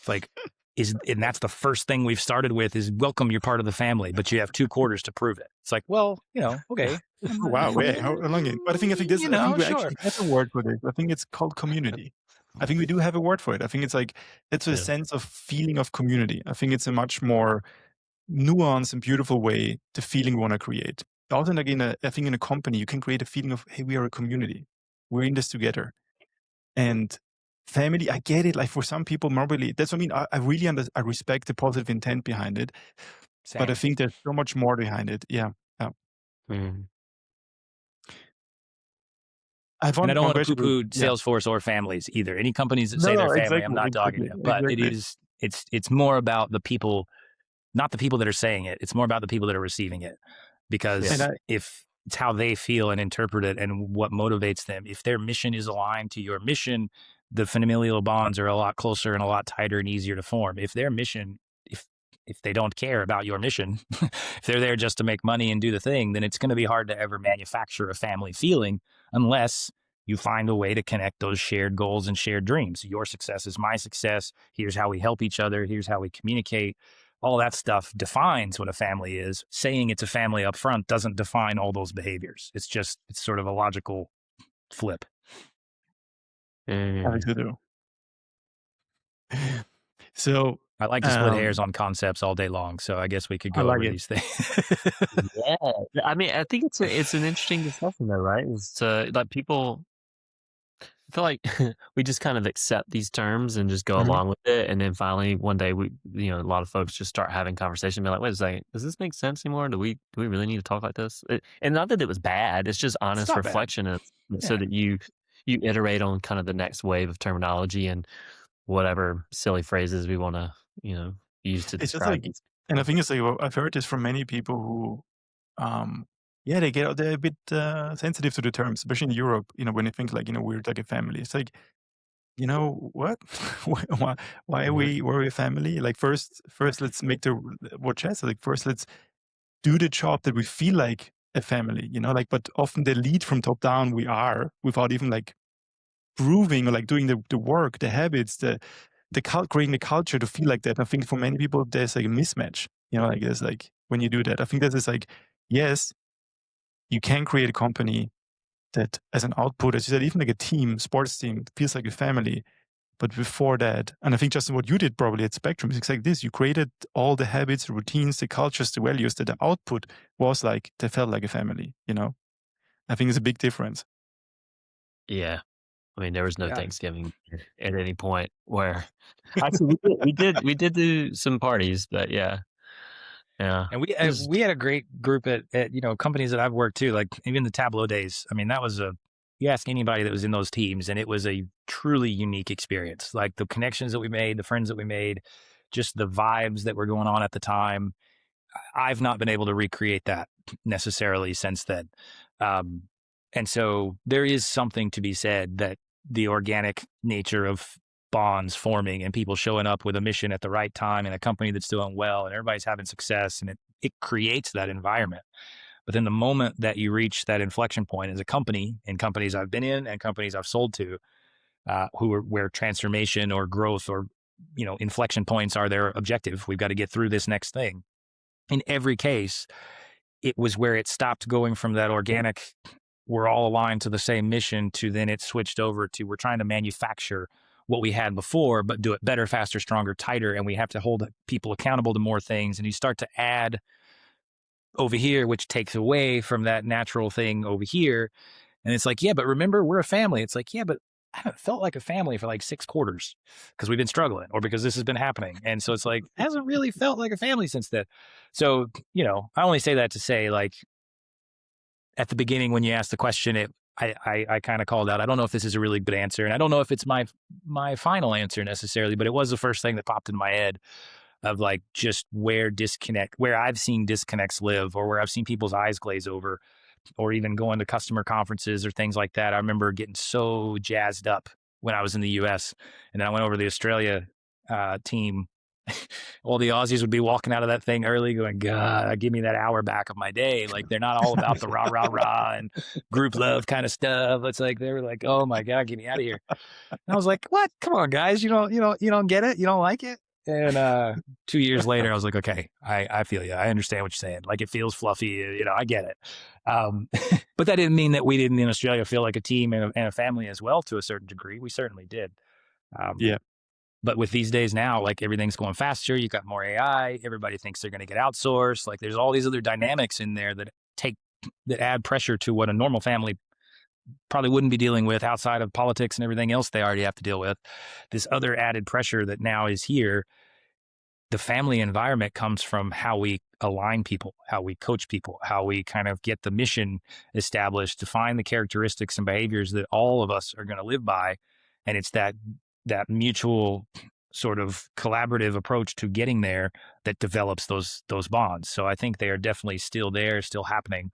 like, and that's the first thing we've started with is welcome, you're part of the family, but you have 2 quarters to prove it. It's like, well, okay. Wow, wait, how long? But I think this. I think we actually have a word for this. I think it's called community. I think we do have a word for it. I think it's like it's a sense of feeling of community. I think it's a much more nuanced and beautiful way the feeling we want to create. Also, like I think in a company, you can create a feeling of, hey, we are a community. We're in this together. And family, I get it. Like for some people, probably that's what I mean. I really I respect the positive intent behind it, but I think there's so much more behind it. Yeah. Mm. And I don't want to poo-poo Salesforce or families either. Any companies that say they're family, I'm not dogging it. But it's more about the people, not the people that are saying it. It's more about the people that are receiving it. Because if it's how they feel and interpret it and what motivates them, if their mission is aligned to your mission, the familial bonds are a lot closer and a lot tighter and easier to form. If their mission, if they don't care about your mission, if they're there just to make money and do the thing, then it's going to be hard to ever manufacture a family feeling unless you find a way to connect those shared goals and shared dreams. Your success is my success. Here's how we help each other. Here's how we communicate. All that stuff defines what a family is. Saying it's a family up front doesn't define all those behaviors. It's sort of a logical flip. So I like to split hairs on concepts all day long, so I guess we could go over these things. Yeah, I mean, I think it's an interesting discussion, though, right? It's like people feel like we just kind of accept these terms and just go Mhm. along with it, and then finally one day a lot of folks just start having conversation, be like, "Wait a second, does this make sense anymore? Do we really need to talk like this?" And not that it was bad, it's just It's honest not bad. reflection, and so Yeah. that you iterate on kind of the next wave of terminology and whatever silly phrases we want to use to It's just describe like, these. and I think it's like, well, I've heard this from many people who, yeah, they're a bit sensitive to the terms, especially in Europe. When they think like, we're like a family. It's like, what? why, Mhm. why are we a family? Like first let's make the what Chad said. Like first let's do the job that we feel like a family. Like, but often they lead from top down. We are without even like proving or like doing the work, the habits, creating the culture to feel like that. And I think for many people, there's like a mismatch. Like there's like when you do that, I think that is like, yes, you can create a company that as an output, as you said, even like a team, sports team, feels like a family. But before that, and I think Justin, what you did probably at Spectrum is exactly this. You created all the habits, the routines, the cultures, the values that the output was like, they felt like a family. I think it's a big difference. Yeah. I mean, there was no Yeah. Thanksgiving at any point where actually we did do some parties, but yeah. Yeah. And It was we had a great group at companies that I've worked too, like even the Tableau days. I mean, you ask anybody that was in those teams, and it was a truly unique experience. Like the connections that we made, the friends that we made, just the vibes that were going on at the time. I've not been able to recreate that necessarily since then. Um, and so there is something to be said that the organic nature of bonds forming and people showing up with a mission at the right time and a company that's doing well and everybody's having success, and it creates that environment. But then the moment that you reach that inflection point as a company, in companies I've been in and companies I've sold to, where transformation or growth or inflection points are their objective, we've got to get through this next thing. In every case, it was where it stopped going from that organic, we're all aligned to the same mission, to then it switched over to we're trying to manufacture what we had before, but do it better, faster, stronger, tighter. And we have to hold people accountable to more things. And you start to add over here, which takes away from that natural thing over here. And it's like, yeah, but remember, we're a family. It's like, yeah, but I haven't felt like a family for like 6 quarters because we've been struggling or because this has been happening. And so it's like, hasn't really felt like a family since then. So, I only say that to say, like, at the beginning when you asked the question, I kind of called out, I don't know if this is a really good answer. And I don't know if it's my final answer necessarily, but it was the first thing that popped in my head of like just where I've seen disconnects live, or where I've seen people's eyes glaze over, or even going to customer conferences or things like that. I remember getting so jazzed up when I was in the US, and then I went over to the Australia team. All the Aussies would be walking out of that thing early going, God, give me that hour back of my day. Like they're not all about the rah, rah, rah and group love kind of stuff. It's like, they were like, oh my God, get me out of here. And I was like, what? Come on, guys. You don't get it. You don't like it. And 2 years later, I was like, okay, I feel you. I understand what you're saying. Like it feels fluffy. I get it. But that didn't mean that we didn't in Australia feel like a team and a family as well to a certain degree. We certainly did. Um, Yeah. but with these days now, like everything's going faster. You got more AI. Everybody thinks they're going to get outsourced. Like there's all these other dynamics in there that add pressure to what a normal family probably wouldn't be dealing with outside of politics and everything else they already have to deal with. This other added pressure that now is here. The family environment comes from how we align people, how we coach people, how we kind of get the mission established, define the characteristics and behaviors that all of us are going to live by. And it's that mutual sort of collaborative approach to getting there that develops those bonds. So I think they are definitely still there, still happening.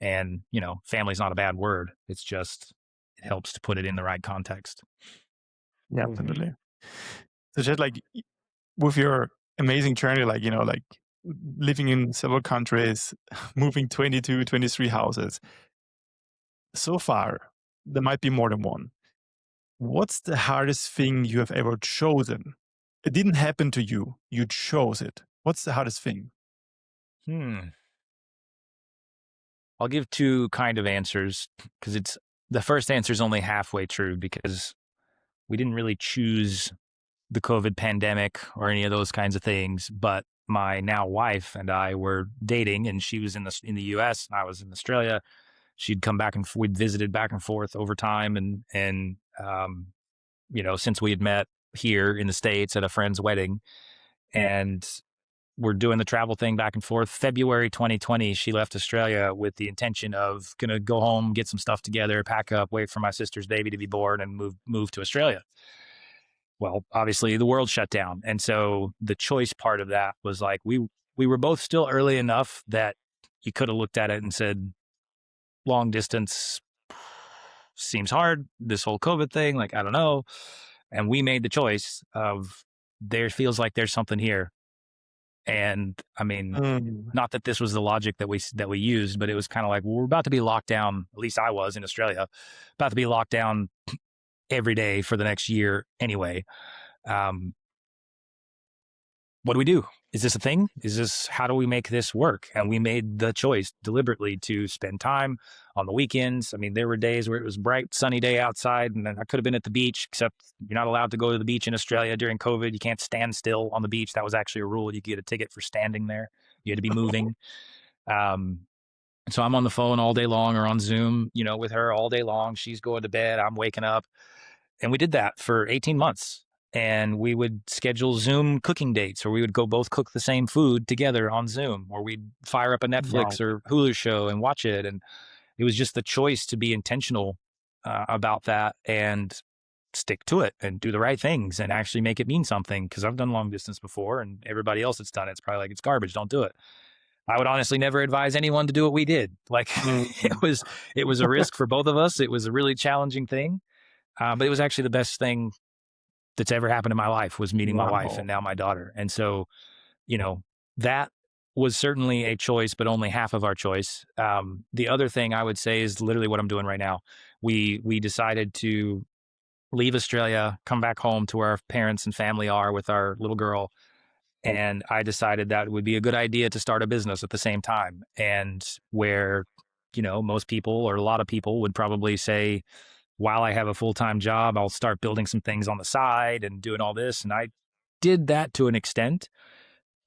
And, family's not a bad word. It's just, it helps to put it in the right context. Yeah, Mhm. absolutely. So just like with your amazing journey, like, like living in several countries, moving 22, 23 houses, so far, there might be more than one. What's the hardest thing you have ever chosen? It didn't happen to you. You chose it. What's the hardest thing? Hmm. I'll give two kind of answers because the first answer is only halfway true, because we didn't really choose the COVID pandemic or any of those kinds of things. But my now wife and I were dating, and she was in the US and I was in Australia. She'd come back and we'd visited back and forth over time, and since we had met here in the States at a friend's wedding. And we're doing the travel thing back and forth. February 2020, she left Australia with the intention of going to go home, get some stuff together, pack up, wait for my sister's baby to be born, and move to Australia. Well, obviously the world shut down. And so the choice part of that was like, we were both still early enough that you could have looked at it and said, long distance seems hard. This whole COVID thing, like, I don't know. And we made the choice of there feels like there's something here. And I mean, not that this was the logic that we used, but it was kind of like, well, we're about to be locked down. At least I was in Australia, about to be locked down every day for the next year anyway. What do we do? Is this a thing? How do we make this work? And we made the choice deliberately to spend time on the weekends. I mean, there were days where it was bright, sunny day outside, and then I could have been at the beach, except you're not allowed to go to the beach in Australia during COVID. You can't stand still on the beach. That was actually a rule. You could get a ticket for standing there. You had to be moving. So I'm on the phone all day long or on Zoom, with her all day long. She's going to bed. I'm waking up. And we did that for 18 months. And we would schedule Zoom cooking dates, or we would go both cook the same food together on Zoom, or we'd fire up a Netflix or Hulu show and watch it. And it was just the choice to be intentional about that and stick to it and do the right things and actually make it mean something. Because I've done long distance before, and everybody else that's done it's probably like, it's garbage, don't do it. I would honestly never advise anyone to do what we did. Like it was a risk for both of us. It was a really challenging thing, but it was actually the best thing that's ever happened in my life, was meeting my wife and now my daughter. And so, that was certainly a choice, but only half of our choice. The other thing I would say is literally what I'm doing right now. We decided to leave Australia, come back home to where our parents and family are with our little girl. And I decided that it would be a good idea to start a business at the same time. And where, most people or a lot of people would probably say, while I have a full-time job, I'll start building some things on the side and doing all this. And I did that to an extent,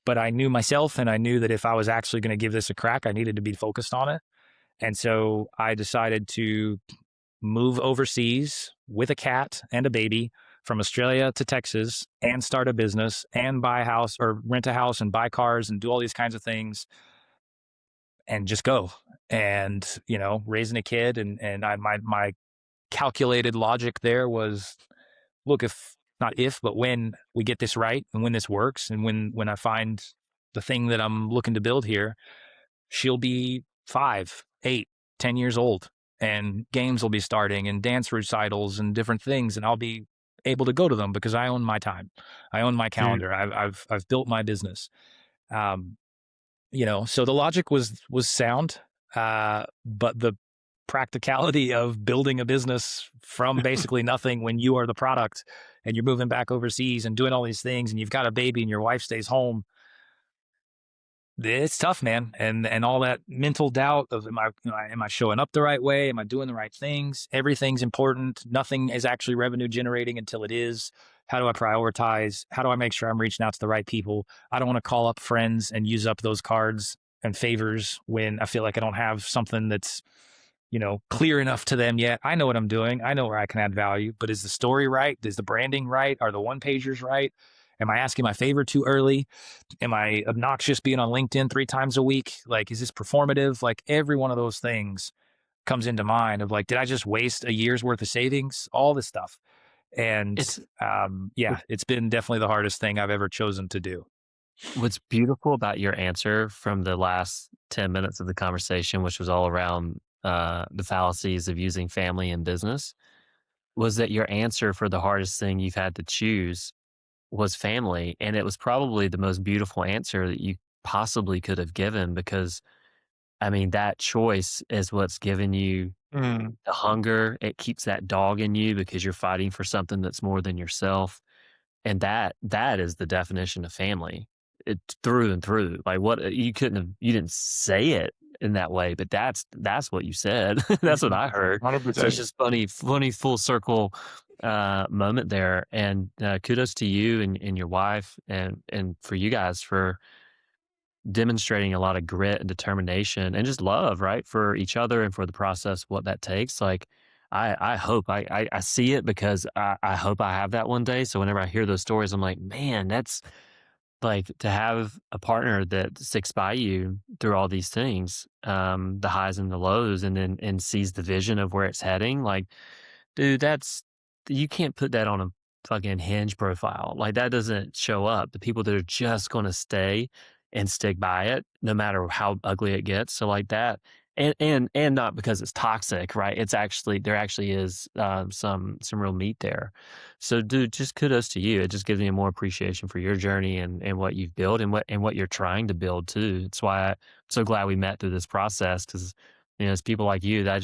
but I knew myself, and I knew that if I was actually going to give this a crack, I needed to be focused on it. And so I decided to move overseas with a cat and a baby from Australia to Texas and start a business and buy a house or rent a house and buy cars and do all these kinds of things and just go. And, raising a kid and my calculated logic there was, look, but when we get this right and when this works and when I find the thing that I'm looking to build here, she'll be 5, 8, 10 years old, and games will be starting and dance recitals and different things. And I'll be able to go to them because I own my time. I own my calendar. I've built my business. So the logic was sound, but the practicality of building a business from basically nothing when you are the product and you're moving back overseas and doing all these things and you've got a baby and your wife stays home, it's tough, man. And all that mental doubt of, am I showing up the right way? Am I doing the right things? Everything's important. Nothing is actually revenue generating until it is. How do I prioritize? How do I make sure I'm reaching out to the right people? I don't want to call up friends and use up those cards and favors when I feel like I don't have something that's, clear enough to them yet. I know what I'm doing. I know where I can add value, but is the story right? Is the branding right? Are the one-pagers right? Am I asking my favor too early? Am I obnoxious being on LinkedIn 3 times a week? Like, is this performative? Like, every one of those things comes into mind of like, did I just waste a year's worth of savings? All this stuff. And it's been definitely the hardest thing I've ever chosen to do. What's beautiful about your answer from the last 10 minutes of the conversation, which was all around the fallacies of using family and business, was that your answer for the hardest thing you've had to choose was family. And it was probably the most beautiful answer that you possibly could have given, because that choice is what's given you the hunger. It keeps that dog in you because you're fighting for something that's more than yourself. And that is the definition of family. It through and through. Like, what you didn't say it in that way, but that's what you said. That's what I heard. 100%. So it's just funny full circle moment there. And kudos to you and your wife and for you guys for demonstrating a lot of grit and determination and just love, right, for each other and for the process, what that takes. Like, I hope I see it because I hope I have that one day. So whenever I hear those stories, I'm like, man, that's like to have a partner that sticks by you through all these things, the highs and the lows, and then and sees the vision of where it's heading. Like, dude, that's you can't put that on a fucking Hinge profile. Like that doesn't show up. The people that are just going to stay and stick by it, no matter how ugly it gets. So like that, and not because it's toxic, right? It's actually there actually is some real meat there. So, dude, just kudos to you. It just gives me more appreciation for your journey and what you've built and what you're trying to build too. It's why I'm so glad we met through this process because it's people like you that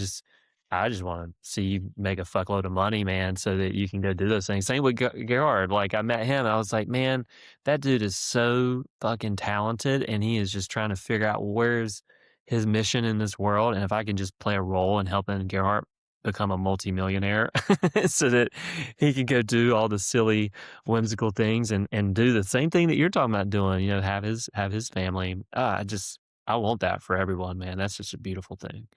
I just want to see you make a fuckload of money, man, so that you can go do those things. Same with Gerard. Like I met him, I was like, man, that dude is so fucking talented, and he is just trying to figure out where's his mission in this world, and if I can just play a role in helping Gerard become a multimillionaire, so that he can go do all the silly, whimsical things and do the same thing that you're talking about doing. Have his family. I want that for everyone, man. That's just a beautiful thing.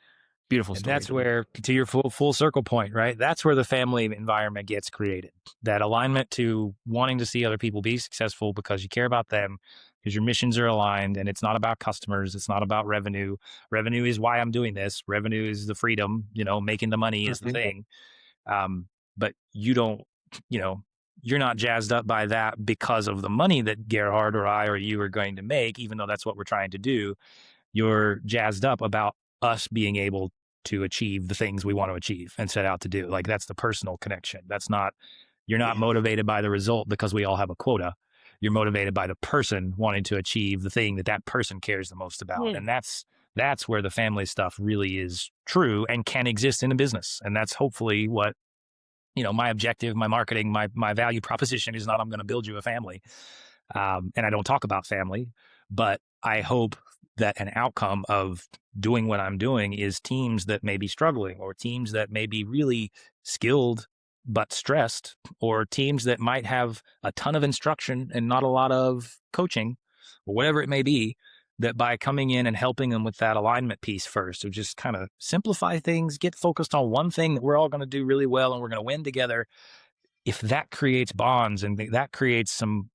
Beautiful And story, that's dude. where, to your full circle point, right? That's where the family environment gets created. That alignment to wanting to see other people be successful because you care about them, because your missions are aligned, and it's not about customers. It's not about revenue. Revenue is why I'm doing this. Revenue is the freedom. Making the money is the Mhm. thing. But you don't, you know, you're not jazzed up by that because of the money that Gerhard or I or you are going to make, even though that's what we're trying to do. You're jazzed up about us being able to achieve the things we want to achieve and set out to do. Like that's the personal connection. You're not motivated by the result because we all have a quota. You're motivated by the person wanting to achieve the thing that that person cares the most about. Yeah. And that's where the family stuff really is true and can exist in a business. And that's hopefully what, my objective, my marketing, my value proposition is not, I'm going to build you a family. And I don't talk about family, but I hope that an outcome of doing what I'm doing is teams that may be struggling or teams that may be really skilled but stressed, or teams that might have a ton of instruction and not a lot of coaching or whatever it may be, that by coming in and helping them with that alignment piece first, to just kind of simplify things, get focused on one thing that we're all going to do really well and we're going to win together. If that creates bonds and that creates some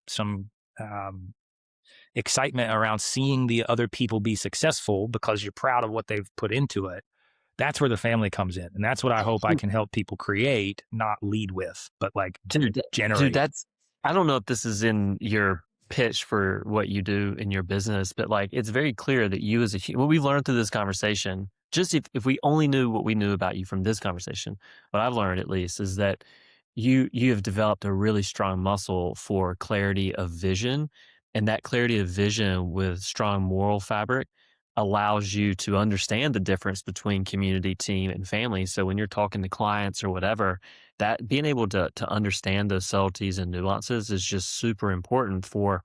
um, excitement around seeing the other people be successful because you're proud of what they've put into it, that's where the family comes in. And that's what I hope I can help people create, not lead with, but like Dude, generate. that's I don't know if this is in your pitch for what you do in your business, but like it's very clear that you as what we've learned through this conversation, just if we only knew what we knew about you from this conversation, what I've learned at least is that you have developed a really strong muscle for clarity of vision. And that clarity of vision with strong moral fabric allows you to understand the difference between community, team, and family. So when you're talking to clients or whatever, that being able to understand those subtleties and nuances is just super important for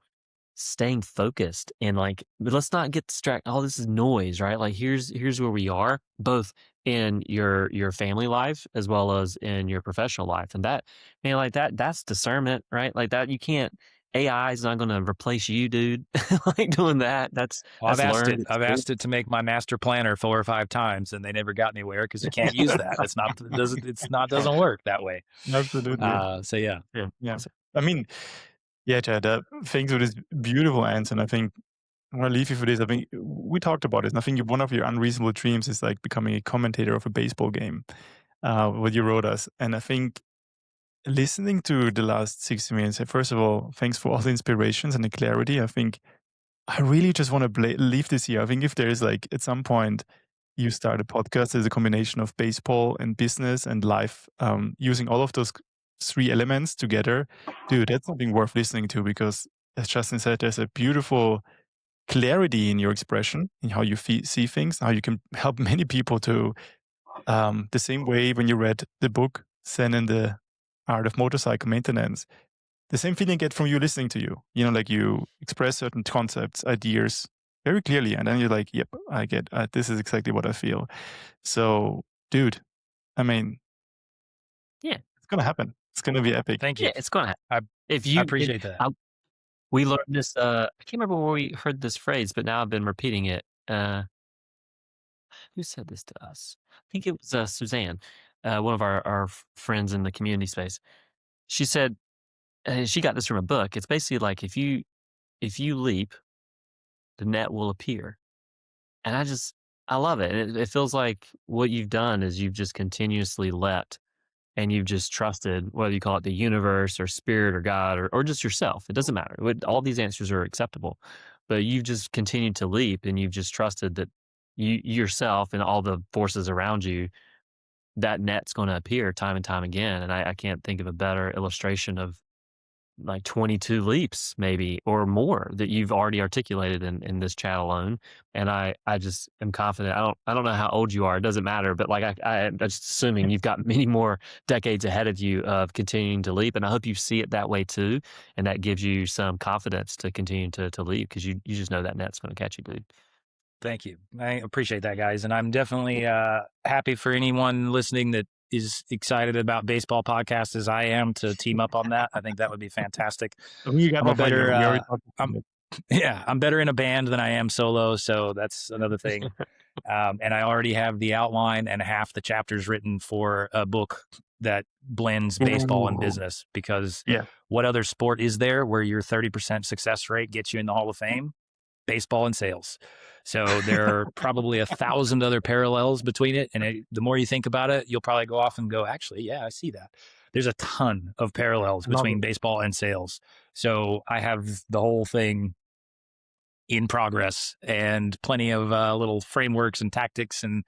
staying focused and like but let's not get distracted. All this is noise, right? Like here's where we are, both in your family life as well as in your professional life. And that, man, like that's discernment, right? Like that you can't AI is not gonna replace you, dude. Like doing that. Well, That's learned I've experience. asked it to make my master planner 4 or 5 times, and they never got anywhere because you can't use that. Doesn't work that way. Absolutely. So yeah. Yeah. Yeah. I mean, yeah, Chad, thanks for this beautiful answer. And I think I'm going to leave you for this. I think we talked about it. And I think one of your unreasonable dreams is like becoming a commentator of a baseball game, what you wrote us. And I think listening to the last 60 minutes, first of all, thanks for all the inspirations and the clarity. I think I really just want to leave this here. I think if there is like at some point you start a podcast as a combination of baseball and business and life, using all of those three elements together, dude, that's something worth listening to because, as Justin said, there's a beautiful clarity in your expression, in how you see things, how you can help many people to the same way when you read the book Zen and the Art of Motorcycle Maintenance. The same feeling I get from you listening to you. Like you express certain concepts, ideas very clearly, and then you're like, "Yep, I get. This is exactly what I feel." So, dude, I mean, Yeah. it's gonna happen. It's gonna be epic. Thank you. Yeah, it's gonna happen. I If I you if appreciate that. we learned this I can't remember where we heard this phrase, but now I've been repeating it. Who said this to us? I think it was Suzanne. one of our friends in the community space. She said she got this from a book. It's basically like if you leap, the net will appear. And I love it. It feels like what you've done is you've just continuously leapt and you've just trusted, whether you call it the universe or spirit or God or just yourself. It doesn't matter. All these answers are acceptable, but you've just continued to leap and you've just trusted that you yourself and all the forces around you, that net's going to appear time and time again. And I can't think of a better illustration of like 22 leaps maybe or more that you've already articulated in this chat alone. And I just am confident. I don't know how old you are. It doesn't matter. But like I'm just assuming you've got many more decades ahead of you of continuing to leap. And I hope you see it that way too. And that gives you some confidence to continue to leap because you just know that net's going to catch you, dude. Thank you. I appreciate that, guys. And I'm definitely happy for anyone listening that is excited about baseball podcasts as I am to team up on that. I think that would be fantastic. You got I'm a my better, we already talked about it. yeah, I'm better in a band than I am solo. So that's another thing. And I already have the outline and half the chapters written for a book that blends baseball and Ooh. business, because Yeah. what other sport is there where your 30% success rate gets you in the Hall of Fame? Baseball and sales. So there are probably 1,000 other parallels between it. And the more you think about it, you'll probably go off and go, actually, yeah, I see that. There's a ton of parallels Love between it. baseball and sales. So I have the whole thing in progress and plenty of little frameworks and tactics and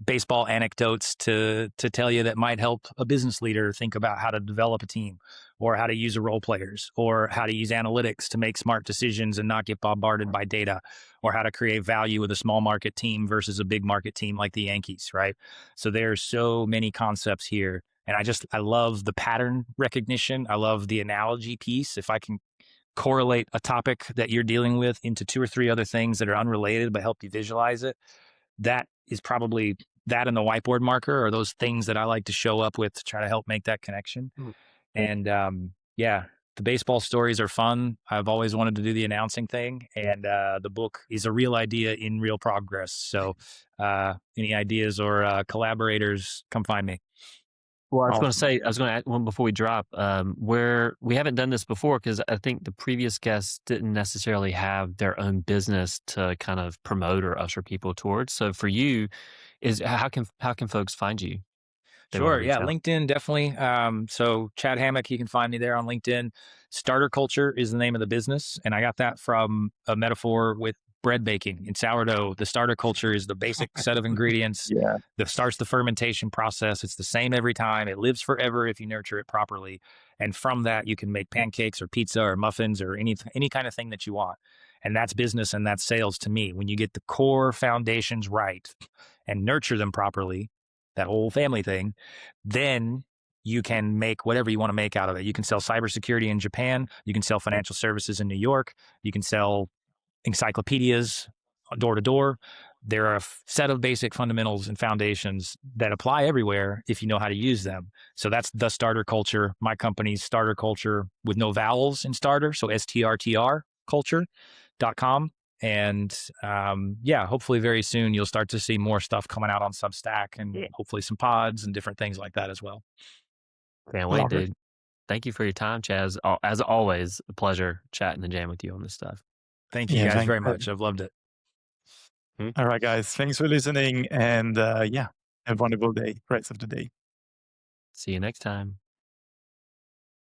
baseball anecdotes to tell you that might help a business leader think about how to develop a team or how to use role players or how to use analytics to make smart decisions and not get bombarded by data, or how to create value with a small market team versus a big market team like the Yankees, right? So there's so many concepts here. And I love the pattern recognition. I love the analogy piece. If I can correlate a topic that you're dealing with into 2 or 3 other things that are unrelated but help you visualize it, that is probably that and the whiteboard marker are those things that I like to show up with to try to help make that connection. And yeah, the baseball stories are fun. I've always wanted to do the announcing thing, and the book is a real idea in real progress. So any ideas or collaborators, come find me. Well, I was going to Awesome. say, I was going to add one before we drop, where we haven't done this before because I think the previous guests didn't necessarily have their own business to kind of promote or usher people towards. So for you, is how can folks find you? They want to Sure. reach Yeah. out. LinkedIn, definitely. So Chad Hammock, you can find me there on LinkedIn. Starter Culture is the name of the business. And I got that from a metaphor with bread baking and sourdough. The starter culture is the basic set of ingredients Yeah. that starts the fermentation process. It's the same every time. It lives forever if you nurture it properly. And from that, you can make pancakes or pizza or muffins or any kind of thing that you want. And that's business and that's sales to me. When you get the core foundations right and nurture them properly, that whole family thing, then you can make whatever you want to make out of it. You can sell cybersecurity in Japan. You can sell financial services in New York. You can sell encyclopedias door to door. There are a set of basic fundamentals and foundations that apply everywhere if you know how to use them. So that's the starter culture. My company's starter culture with no vowels in starter. So STRTR culture.com. And yeah, hopefully very soon you'll start to see more stuff coming out on Substack and hopefully some pods and different things like that as well. Can't wait, Love it. dude. Thank you for your time, Chaz. As always, a pleasure chatting and jam with you on this stuff. Thank you Yeah. guys Thanks. very much. I've loved it. All right, guys. Thanks for listening. And yeah, have a wonderful day, rest of the day. See you next time.